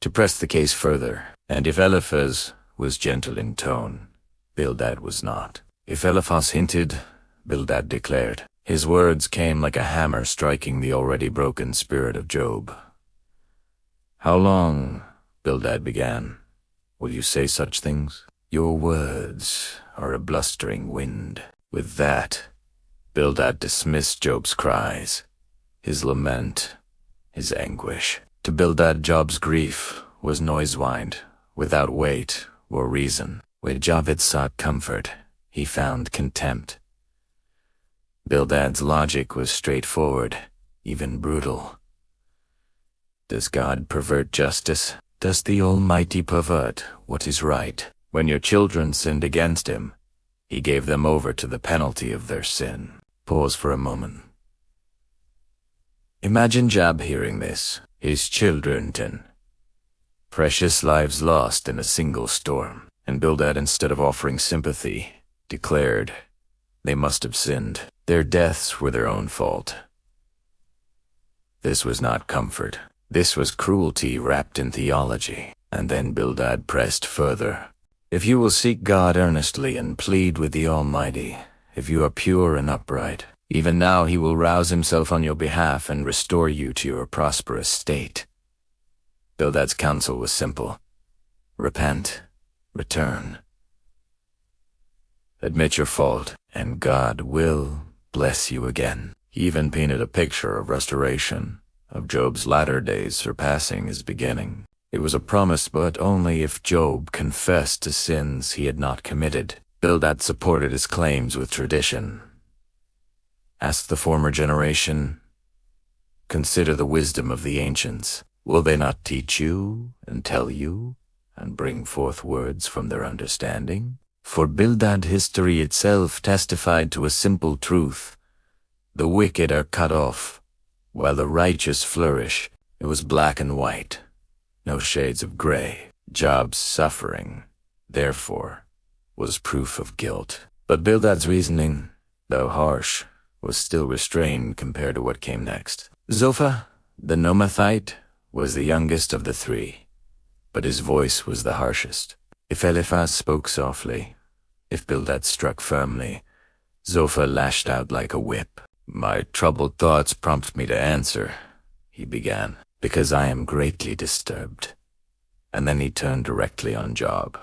to press the case further. And if Eliphaz was gentle in tone, Bildad was not. If Eliphaz hinted, Bildad declared. His words came like a hammer striking the already broken spirit of Job. "How long," Bildad began, "will you say such things? Your words are a blustering wind." With that, Bildad dismissed Job's cries, his lament, his anguish. To Bildad, Job's grief was noise-wind, without weight or reason. Where Job had sought comfort, he found contempt. Bildad's logic was straightforward, even brutal. Does God pervert justice? Does the Almighty pervert what is right? When your children sinned against him, he gave them over to the penalty of their sin. Pause for a moment. Imagine Job hearing this, his children, precious lives lost in a single storm. And Bildad, instead of offering sympathy, declared they must have sinned. Their deaths were their own fault. This was not comfort. This was cruelty wrapped in theology. And then Bildad pressed further. If you will seek God earnestly and plead with the Almighty, if you are pure and upright, even now he will rouse himself on your behalf and restore you to your prosperous state. Bildad's counsel was simple. Repent. Return. Admit your fault, and God will bless you again. He even painted a picture of restoration, of Job's latter days surpassing his beginning. It was a promise, but only if Job confessed to sins he had not committed. Bildad supported his claims with tradition. Ask the former generation. Consider the wisdom of the ancients. Will they not teach you and tell you and bring forth words from their understanding? For Bildad, history itself testified to a simple truth. The wicked are cut off, while the righteous flourish. It was black and white, no shades of gray. Job's suffering, therefore, was proof of guilt. But Bildad's reasoning, though harsh, was still restrained compared to what came next. Zophar, the Nomathite, was the youngest of the three, but his voice was the harshest. If Eliphaz spoke softly, if Bildad struck firmly, Zophar lashed out like a whip. "My troubled thoughts prompt me to answer," he began, "because I am greatly disturbed." And then he turned directly on Job.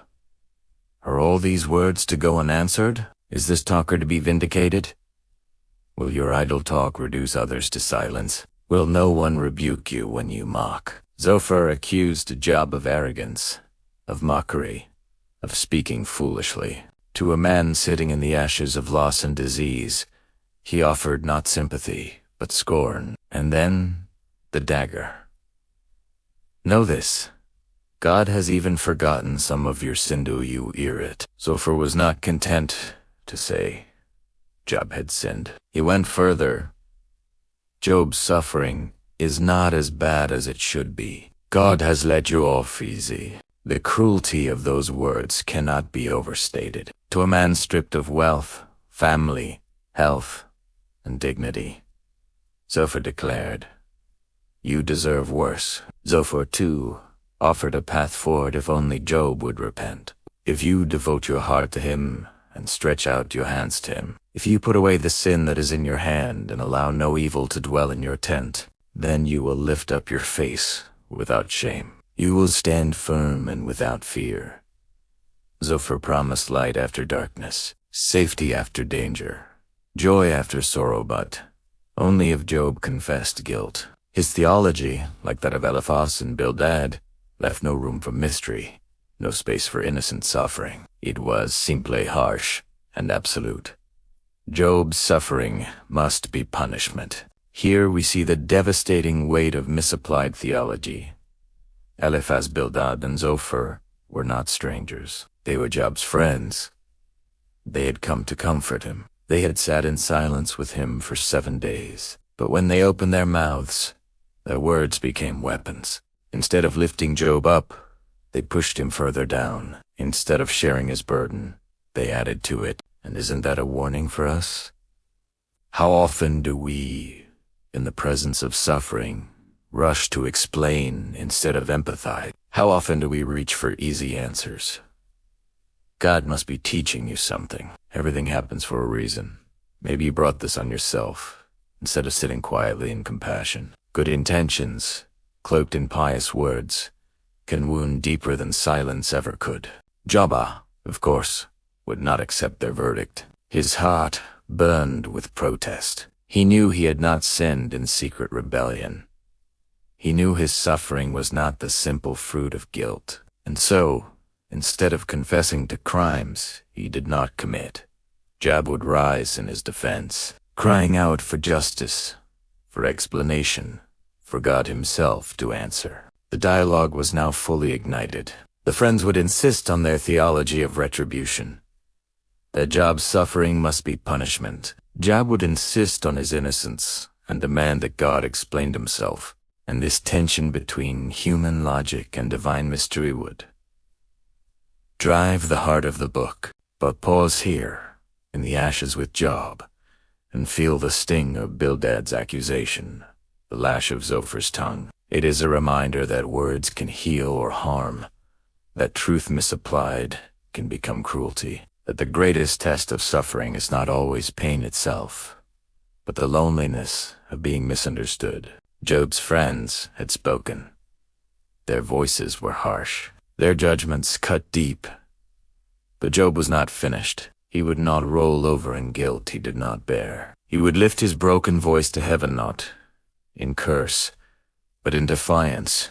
"Are all these words to go unanswered? Is this talker to be vindicated? Will your idle talk reduce others to silence? Will no one rebuke you when you mock?" Zophar accused Job of arrogance, of mockery, of speaking foolishly. To a man sitting in the ashes of loss and disease, he offered not sympathy, but scorn. And then, the dagger. "Know this, God has even forgotten some of your sin, do you hear it?" Zophar was not content to say Job had sinned. He went further. Job's suffering is not as bad as it should be. God has let you off easy. The cruelty of those words cannot be overstated. To a man stripped of wealth, family, health, and dignity, Zophar declared, "You deserve worse." Zophar, too, offered a path forward if only Job would repent. If you devote your heart to him and stretch out your hands to him, if you put away the sin that is in your hand and allow no evil to dwell in your tent, then you will lift up your face without shame. You will stand firm and without fear. Zophar promised light after darkness, safety after danger, joy after sorrow, but only if Job confessed guilt. His theology, like that of Eliphaz and Bildad, left no room for mystery, no space for innocent suffering. It was simply harsh and absolute. Job's suffering must be punishment. Here we see the devastating weight of misapplied theology. Eliphaz, Bildad, and Zophar were not strangers. They were Job's friends. They had come to comfort him. They had sat in silence with him for 7 days. But when they opened their mouths, their words became weapons. Instead of lifting Job up, they pushed him further down. Instead of sharing his burden, they added to it. And isn't that a warning for us? How often do we, in the presence of suffering, rush to explain instead of empathize? How often do we reach for easy answers? God must be teaching you something. Everything happens for a reason. Maybe you brought this on yourself, instead of sitting quietly in compassion. Good intentions cloaked in pious words, can wound deeper than silence ever could. Jabba, of course, would not accept their verdict. His heart burned with protest. He knew he had not sinned in secret rebellion. He knew his suffering was not the simple fruit of guilt. And so, instead of confessing to crimes he did not commit, Jab would rise in his defense, crying out for justice, for explanation, for God himself to answer. The dialogue was now fully ignited. The friends would insist on their theology of retribution, that Jab's suffering must be punishment. Jab would insist on his innocence and demand that God explained himself, and this tension between human logic and divine mystery would drive the heart of the book. But pause here, in the ashes with Job, and feel the sting of Bildad's accusation, the lash of Zophar's tongue. It is a reminder that words can heal or harm, that truth misapplied can become cruelty, that the greatest test of suffering is not always pain itself, but the loneliness of being misunderstood. Job's friends had spoken. Their voices were harsh, their judgments cut deep. But Job was not finished. He would not roll over in guilt he did not bear. He would lift his broken voice to heaven, not in curse, but in defiance,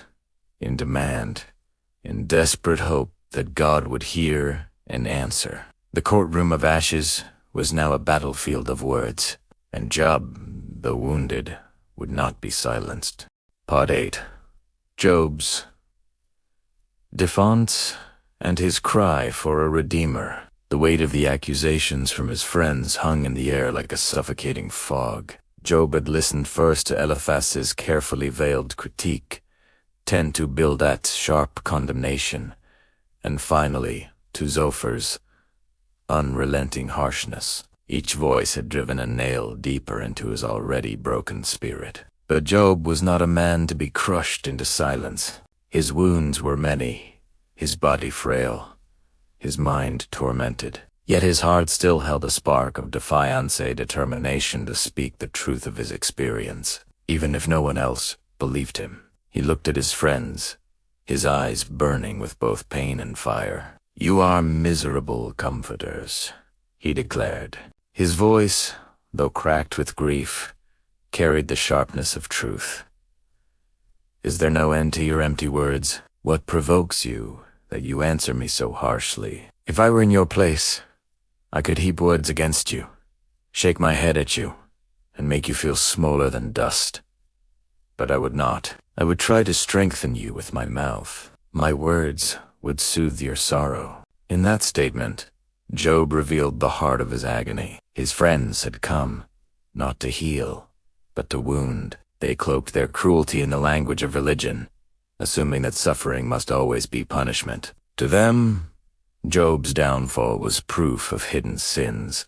in demand, in desperate hope that God would hear and answer. The courtroom of ashes was now a battlefield of words, and Job, though wounded, would not be silenced. Part 8. Job's defense and his cry for a redeemer. The weight of the accusations from his friends hung in the air like a suffocating fog. Job had listened first to Eliphaz's carefully veiled critique, then to Bildad's sharp condemnation, and finally to Zophar's unrelenting harshness. Each voice had driven a nail deeper into his already broken spirit. But Job was not a man to be crushed into silence. His wounds were many, his body frail, his mind tormented. Yet his heart still held a spark of defiance, a determination to speak the truth of his experience, even if no one else believed him. He looked at his friends, his eyes burning with both pain and fire. "You are miserable comforters," he declared. His voice, though cracked with grief, carried the sharpness of truth. "Is there no end to your empty words? What provokes you that you answer me so harshly? If I were in your place, I could heap words against you, shake my head at you, and make you feel smaller than dust. But I would not. I would try to strengthen you with my mouth. My words would soothe your sorrow." In that statement, Job revealed the heart of his agony. His friends had come, not to heal, but to wound. They cloaked their cruelty in the language of religion, assuming that suffering must always be punishment. To them, Job's downfall was proof of hidden sins.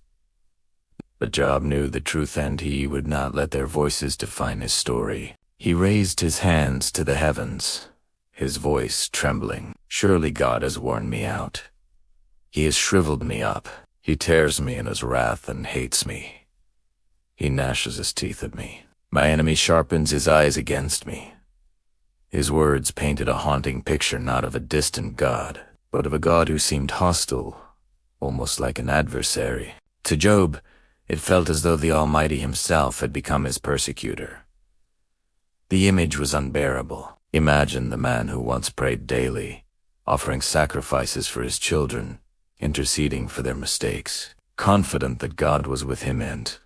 But Job knew the truth, and he would not let their voices define his story. He raised his hands to the heavens, his voice trembling. "Surely God has worn me out. He has shriveled me up. He tears me in his wrath and hates me. He gnashes his teeth at me. My enemy sharpens his eyes against me." His words painted a haunting picture not of a distant God, but of a God who seemed hostile, almost like an adversary. To Job, it felt as though the Almighty himself had become his persecutor. The image was unbearable. Imagine the man who once prayed daily, offering sacrifices for his children, interceding for their mistakes, confident that God was with him, and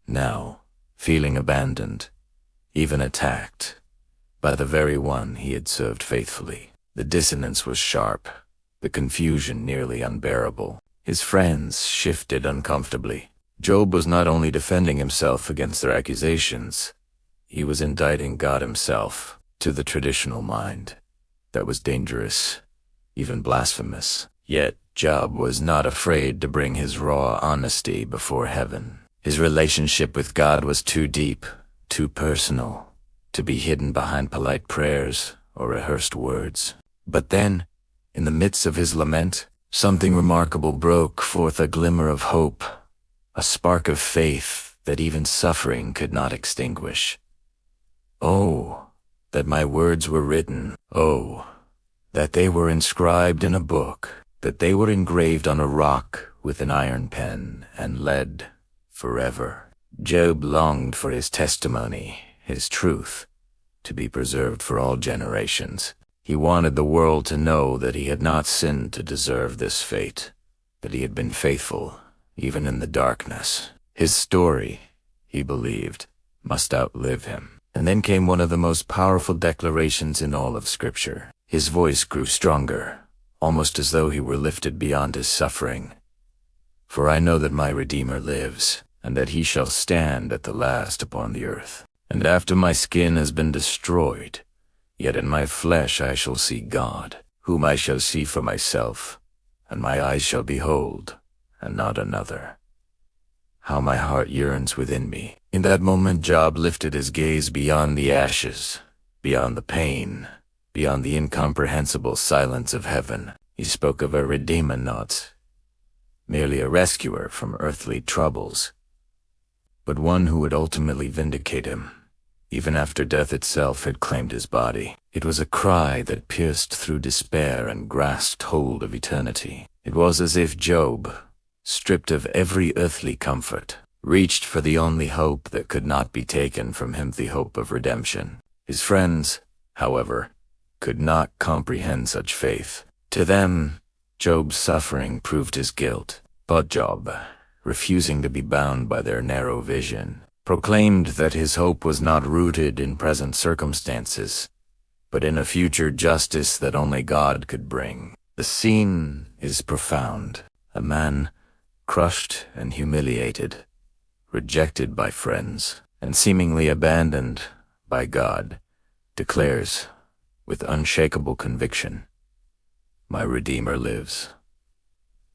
now, feeling abandoned, even attacked, by the very one he had served faithfully. The dissonance was sharp, the confusion nearly unbearable. His friends shifted uncomfortably. Job was not only defending himself against their accusations, he was indicting God himself. To the traditional mind, that was dangerous, even blasphemous. Yet Job was not afraid to bring his raw honesty before heaven. His relationship with God was too deep, too personal, to be hidden behind polite prayers or rehearsed words. But then, in the midst of his lament, something remarkable broke forth, a glimmer of hope, a spark of faith that even suffering could not extinguish. "Oh," that my words were written. Oh, that they were inscribed in a book, that they were engraved on a rock with an iron pen and lead forever. Job longed for his testimony, his truth, to be preserved for all generations. He wanted the world to know that he had not sinned to deserve this fate, that he had been faithful, even in the darkness. His story, he believed, must outlive him. And then came one of the most powerful declarations in all of Scripture. His voice grew stronger, almost as though he were lifted beyond his suffering. For I know that my Redeemer lives, and that he shall stand at the last upon the earth. And after my skin has been destroyed, yet in my flesh I shall see God, whom I shall see for myself, and my eyes shall behold, and not another. How my heart yearns within me. In that moment Job lifted his gaze beyond the ashes, beyond the pain, beyond the incomprehensible silence of heaven. He spoke of a Redeemer, not merely a rescuer from earthly troubles, but one who would ultimately vindicate him, even after death itself had claimed his body. It was a cry that pierced through despair and grasped hold of eternity. It was as if Job, stripped of every earthly comfort, reached for the only hope that could not be taken from him, the hope of redemption. His friends, however, could not comprehend such faith. To them, Job's suffering proved his guilt, but Job, refusing to be bound by their narrow vision, proclaimed that his hope was not rooted in present circumstances, but in a future justice that only God could bring. The scene is profound. A man, crushed and humiliated, rejected by friends, and seemingly abandoned by God, declares, with unshakable conviction, "My Redeemer lives."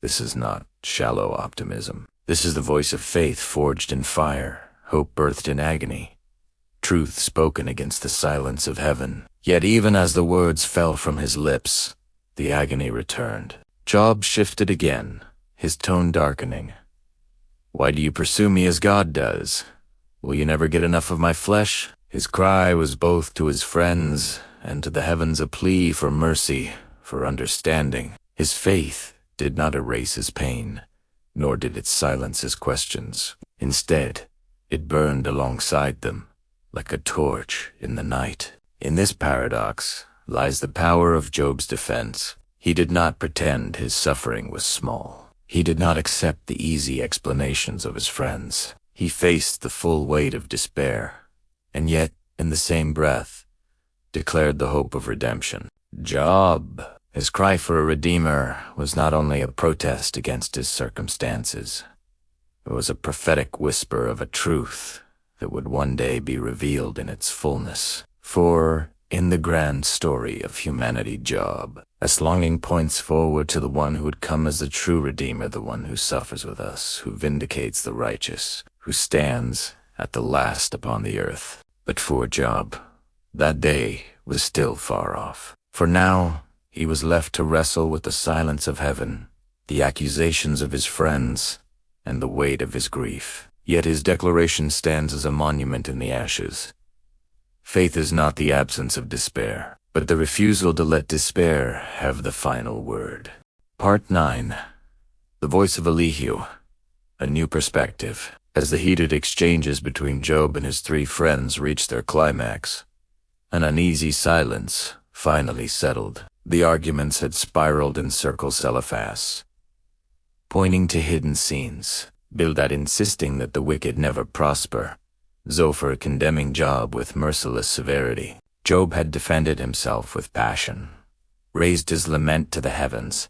This is not shallow optimism. This is the voice of faith forged in fire, hope birthed in agony, truth spoken against the silence of heaven. Yet even as the words fell from his lips, the agony returned. Job shifted again, his tone darkening. "Why do you pursue me as God does? Will you never get enough of my flesh?" His cry was both to his friends and to the heavens a plea for mercy, for understanding. His faith did not erase his pain, nor did it silence his questions. Instead, it burned alongside them, like a torch in the night. In this paradox lies the power of Job's defense. He did not pretend his suffering was small. He did not accept the easy explanations of his friends. He faced the full weight of despair, and yet, in the same breath, declared the hope of redemption. Job, his cry for a redeemer, was not only a protest against his circumstances. It was a prophetic whisper of a truth that would one day be revealed in its fullness. For, in the grand story of humanity, Job, as longing points forward to the one who would come as the true Redeemer, the one who suffers with us, who vindicates the righteous, who stands at the last upon the earth. But for Job, that day was still far off. For now, he was left to wrestle with the silence of heaven, the accusations of his friends, and the weight of his grief. Yet his declaration stands as a monument in the ashes. Faith is not the absence of despair, but the refusal to let despair have the final word. Part 9. The voice of Elihu. A new perspective. As the heated exchanges between Job and his three friends reached their climax, an uneasy silence finally settled. The arguments had spiraled in circles Eliphaz, pointing to hidden scenes, Bildad insisting that the wicked never prosper, Zophar condemning Job with merciless severity. Job had defended himself with passion, raised his lament to the heavens,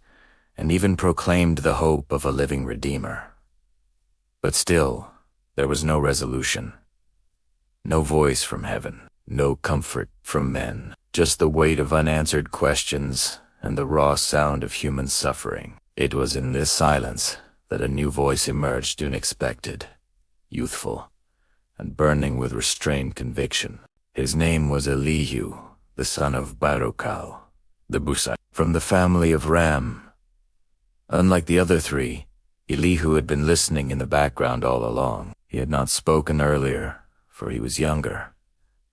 and even proclaimed the hope of a living Redeemer. But still, there was no resolution, no voice from heaven, no comfort from men, just the weight of unanswered questions and the raw sound of human suffering. It was in this silence that a new voice emerged, unexpected, youthful, and burning with restrained conviction. His name was Elihu, the son of Baruchal, the Busite, from the family of Ram. Unlike the other three, Elihu had been listening in the background all along. He had not spoken earlier, for he was younger,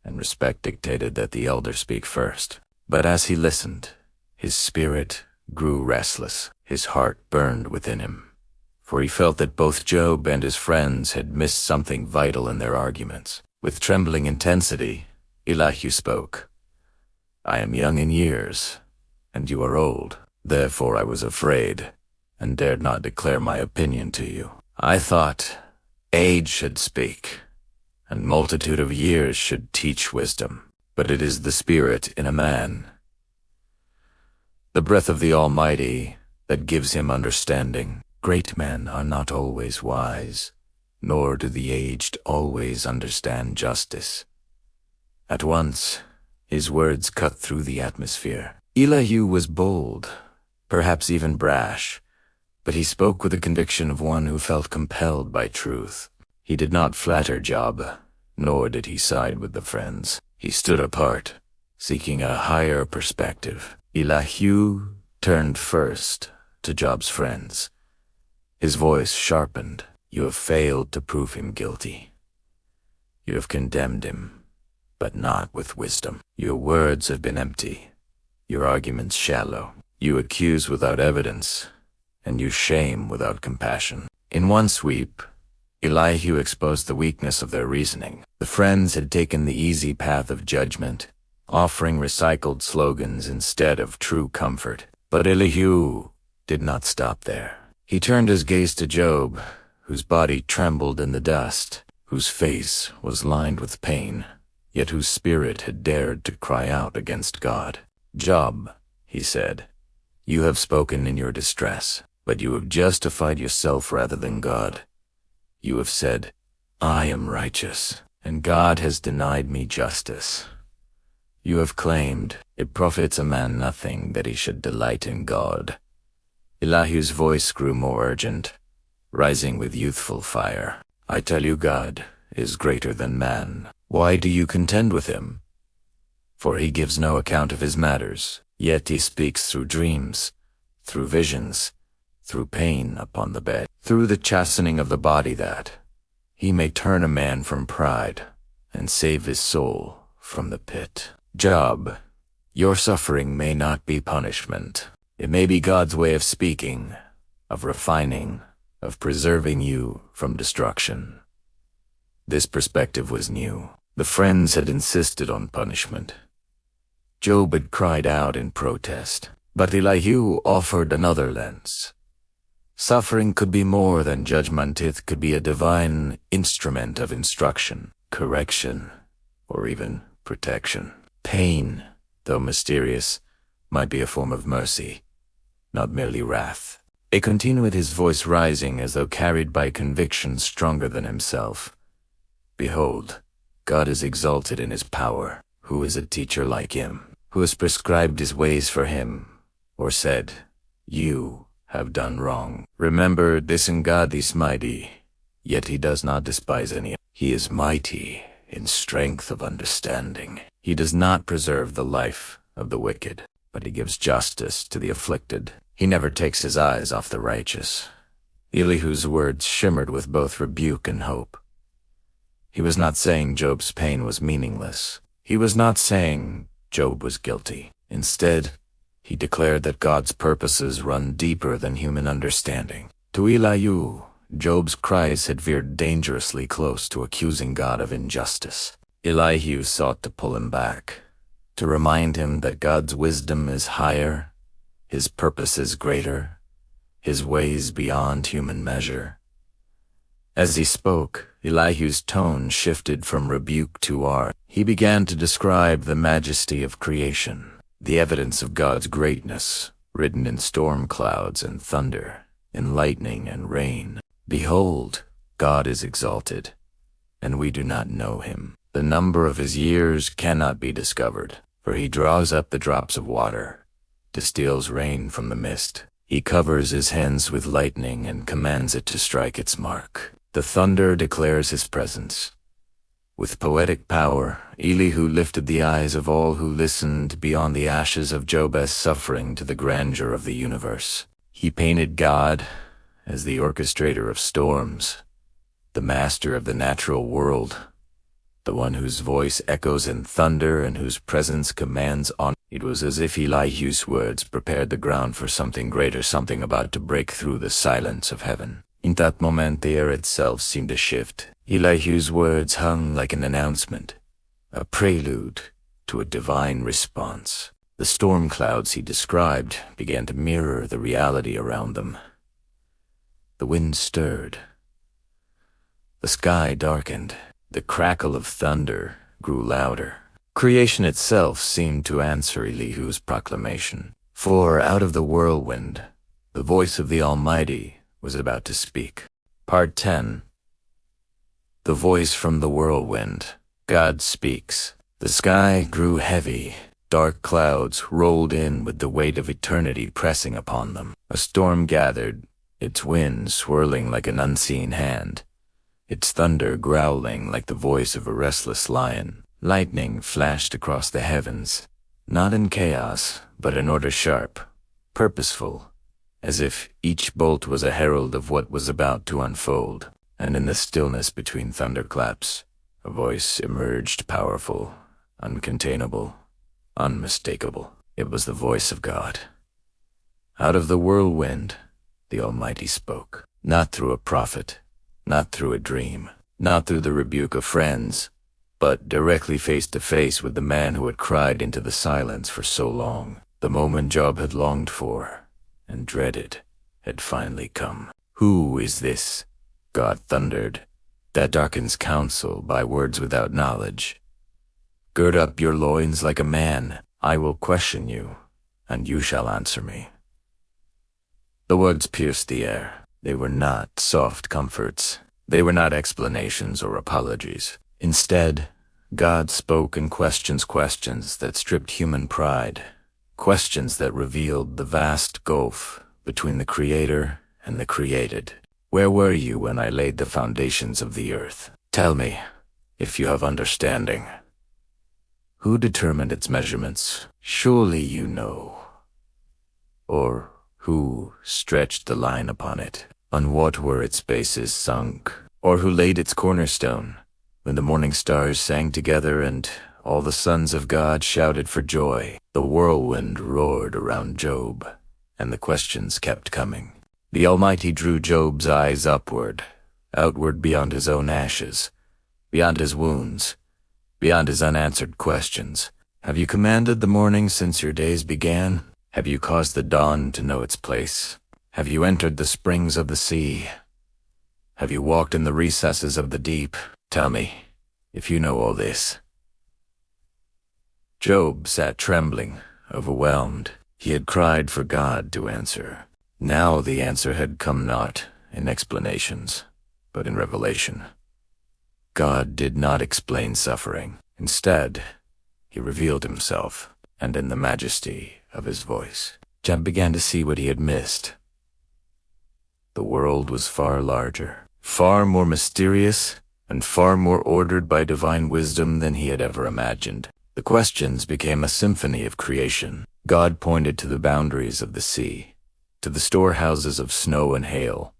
and respect dictated that the elder speak first. But as he listened, his spirit grew restless. His heart burned within him, for he felt that both Job and his friends had missed something vital in their arguments. With trembling intensity, Elihu spoke. "I am young in years, and you are old. Therefore I was afraid, and dared not declare my opinion to you. I thought age should speak, and multitude of years should teach wisdom. But it is the spirit in a man, the breath of the Almighty, that gives him understanding. Great men are not always wise, nor do the aged always understand justice." At once, his words cut through the atmosphere. Elihu was bold, perhaps even brash, but he spoke with the conviction of one who felt compelled by truth. He did not flatter Job, nor did he side with the friends. He stood apart, seeking a higher perspective. Elihu turned first to Job's friends. His voice sharpened. "You have failed to prove him guilty. You have condemned him, but not with wisdom. Your words have been empty, your arguments shallow. You accuse without evidence, and you shame without compassion." In one sweep, Elihu exposed the weakness of their reasoning. The friends had taken the easy path of judgment, offering recycled slogans instead of true comfort. But Elihu did not stop there. He turned his gaze to Job, whose body trembled in the dust, whose face was lined with pain, yet whose spirit had dared to cry out against God. "Job," he said, "you have spoken in your distress, but you have justified yourself rather than God. You have said, 'I am righteous,' and God has denied me justice. You have claimed, 'It profits a man nothing that he should delight in God.'" Elihu's voice grew more urgent, rising with youthful fire. "I tell you, God is greater than man. Why do you contend with him? For he gives no account of his matters, yet he speaks through dreams, through visions, through pain upon the bed, through the chastening of the body, that he may turn a man from pride and save his soul from the pit." Job, your suffering may not be punishment. It may be God's way of speaking, of refining, of preserving you from destruction. This perspective was new. The friends had insisted on punishment. Job had cried out in protest, but Elihu offered another lens. Suffering could be more than judgment. It could be a divine instrument of instruction, correction, or even protection. Pain, though mysterious, might be a form of mercy, not merely wrath. He continued, his voice rising as though carried by conviction stronger than himself. "Behold, God is exalted in his power. Who is a teacher like him? Who has prescribed his ways for him, or said, 'You have done wrong'? Remember this in God is mighty, yet he does not despise any. He is mighty in strength of understanding. He does not preserve the life of the wicked, but he gives justice to the afflicted. He never takes his eyes off the righteous." Elihu's words shimmered with both rebuke and hope. He was not saying Job's pain was meaningless. He was not saying Job was guilty. Instead, he declared that God's purposes run deeper than human understanding. To Elihu, Job's cries had veered dangerously close to accusing God of injustice. Elihu sought to pull him back, to remind him that God's wisdom is higher, his purpose is greater, his ways beyond human measure. As he spoke, Elihu's tone shifted from rebuke to art. He began to describe the majesty of creation, the evidence of God's greatness, written in storm clouds and thunder, in lightning and rain. "Behold, God is exalted, and we do not know him. The number of his years cannot be discovered, for he draws up the drops of water, distills rain from the mist. He covers his hands with lightning and commands it to strike its mark. The thunder declares his presence." With poetic power, Elihu lifted the eyes of all who listened beyond the ashes of Job's suffering to the grandeur of the universe. He painted God as the orchestrator of storms, the master of the natural world, the one whose voice echoes in thunder and whose presence commands on. It was as if Elihu's words prepared the ground for something greater, something about to break through the silence of heaven. In that moment, the air itself seemed to shift. Elihu's words hung like an announcement, a prelude to a divine response. The storm clouds he described began to mirror the reality around them. The wind stirred. The sky darkened. The crackle of thunder grew louder. Creation itself seemed to answer Elihu's proclamation. For out of the whirlwind, the voice of the Almighty was about to speak. Part 10. The voice from the whirlwind. God speaks. The sky grew heavy. Dark clouds rolled in with the weight of eternity pressing upon them. A storm gathered, its wind swirling like an unseen hand, its thunder growling like the voice of a restless lion. Lightning flashed across the heavens, not in chaos, but in order sharp, purposeful, as if each bolt was a herald of what was about to unfold. And in the stillness between thunderclaps, a voice emerged, powerful, uncontainable, unmistakable. It was the voice of God. Out of the whirlwind, the Almighty spoke, not through a prophet, not through a dream, not through the rebuke of friends, but directly face to face with the man who had cried into the silence for so long. The moment Job had longed for and dreaded had finally come. Who is this, God thundered, that darkens counsel by words without knowledge? Gird up your loins like a man. I will question you, and you shall answer me. The words pierced the air. They were not soft comforts. They were not explanations or apologies. Instead, God spoke in questions that stripped human pride, questions that revealed the vast gulf between the Creator and the created. Where were you when I laid the foundations of the earth? Tell me, if you have understanding. Who determined its measurements? Surely you know. Or who stretched the line upon it? On what were its bases sunk? Or who laid its cornerstone? When the morning stars sang together and all the sons of God shouted for joy, the whirlwind roared around Job, and the questions kept coming. The Almighty drew Job's eyes upward, outward beyond his own ashes, beyond his wounds, beyond his unanswered questions. Have you commanded the morning since your days began? Have you caused the dawn to know its place? Have you entered the springs of the sea? Have you walked in the recesses of the deep? Tell me, if you know all this. Job sat trembling, overwhelmed. He had cried for God to answer. Now the answer had come not in explanations, but in revelation. God did not explain suffering. Instead, he revealed himself, and in the majesty of his voice, Job began to see what he had missed. The world was far larger, far more mysterious, and far more ordered by divine wisdom than he had ever imagined. The questions became a symphony of creation. God pointed to the boundaries of the sea, to the storehouses of snow and hail,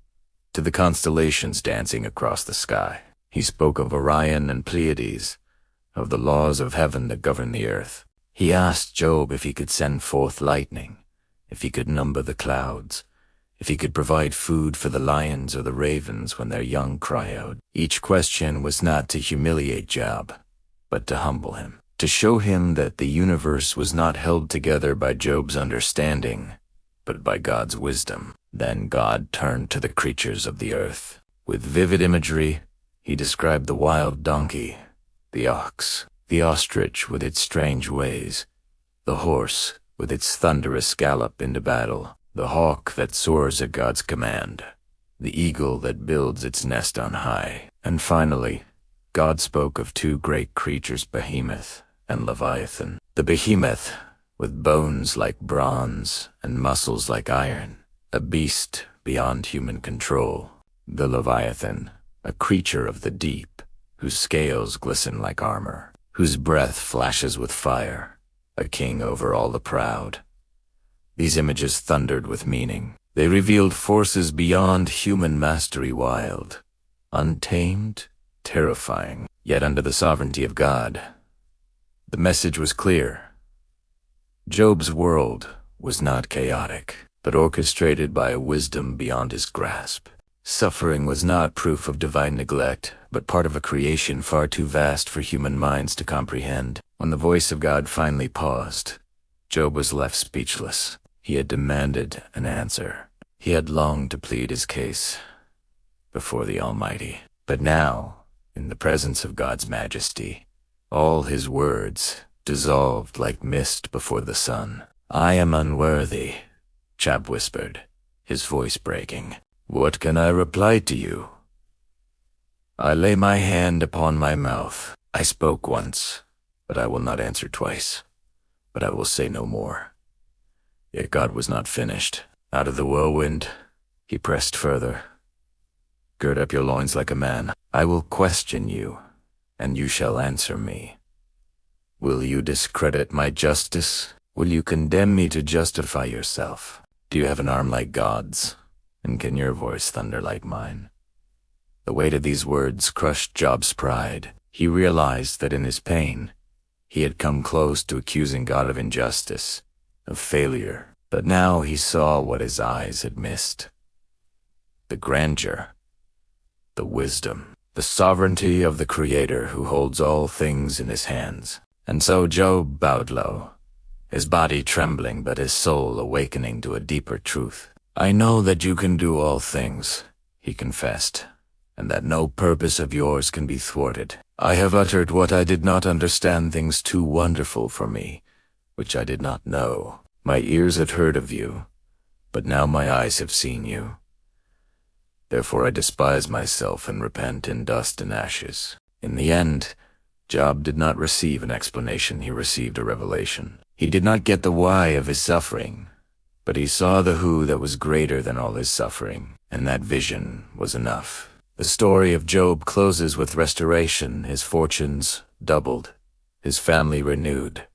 to the constellations dancing across the sky. He spoke of Orion and Pleiades, of the laws of heaven that govern the earth. He asked Job if he could send forth lightning, if he could number the clouds, if he could provide food for the lions or the ravens when their young cry out. Each question was not to humiliate Job, but to humble him, to show him that the universe was not held together by Job's understanding, but by God's wisdom. Then God turned to the creatures of the earth. With vivid imagery, he described the wild donkey, the ox, the ostrich with its strange ways, the horse with its thunderous gallop into battle, the hawk that soars at God's command, the eagle that builds its nest on high. And finally, God spoke of two great creatures, Behemoth and Leviathan. The Behemoth, with bones like bronze and muscles like iron, a beast beyond human control. The Leviathan, a creature of the deep, whose scales glisten like armor, whose breath flashes with fire, a king over all the proud. These images thundered with meaning. They revealed forces beyond human mastery, wild, untamed, terrifying. Yet under the sovereignty of God, the message was clear. Job's world was not chaotic, but orchestrated by a wisdom beyond his grasp. Suffering was not proof of divine neglect, but part of a creation far too vast for human minds to comprehend. When the voice of God finally paused, Job was left speechless. He had demanded an answer. He had longed to plead his case before the Almighty. But now, in the presence of God's majesty, all his words dissolved like mist before the sun. "I am unworthy," Job whispered, his voice breaking. "What can I reply to you? I lay my hand upon my mouth. I spoke once, but I will not answer twice. But I will say no more." Yet God was not finished. Out of the whirlwind, he pressed further. "Gird up your loins like a man. I will question you, and you shall answer me. Will you discredit my justice? Will you condemn me to justify yourself? Do you have an arm like God's? And can your voice thunder like mine?" The weight of these words crushed Job's pride. He realized that in his pain, he had come close to accusing God of injustice, of failure. But now he saw what his eyes had missed. The grandeur, the wisdom, the sovereignty of the Creator who holds all things in his hands. And so Job bowed low, his body trembling but his soul awakening to a deeper truth. "I know that you can do all things," he confessed, "and that no purpose of yours can be thwarted. I have uttered what I did not understand, things too wonderful for me, which I did not know. My ears had heard of you, but now my eyes have seen you. Therefore I despise myself and repent in dust and ashes." In the end, Job did not receive an explanation, he received a revelation. He did not get the why of his suffering, but he saw the who that was greater than all his suffering, and that vision was enough. The story of Job closes with restoration, his fortunes doubled, his family renewed,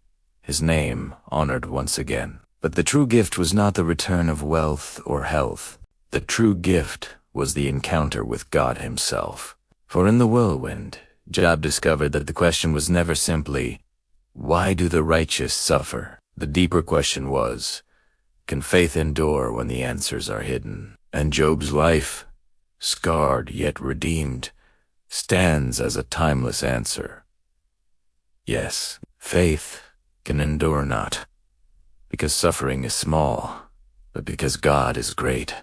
his name honored once again. But the true gift was not the return of wealth or health. The true gift was the encounter with God himself. For in the whirlwind, Job discovered that the question was never simply, "Why do the righteous suffer?" The deeper question was, can faith endure when the answers are hidden? And Job's life, scarred yet redeemed, stands as a timeless answer. Yes, faith can endure not because suffering is small, but because God is great.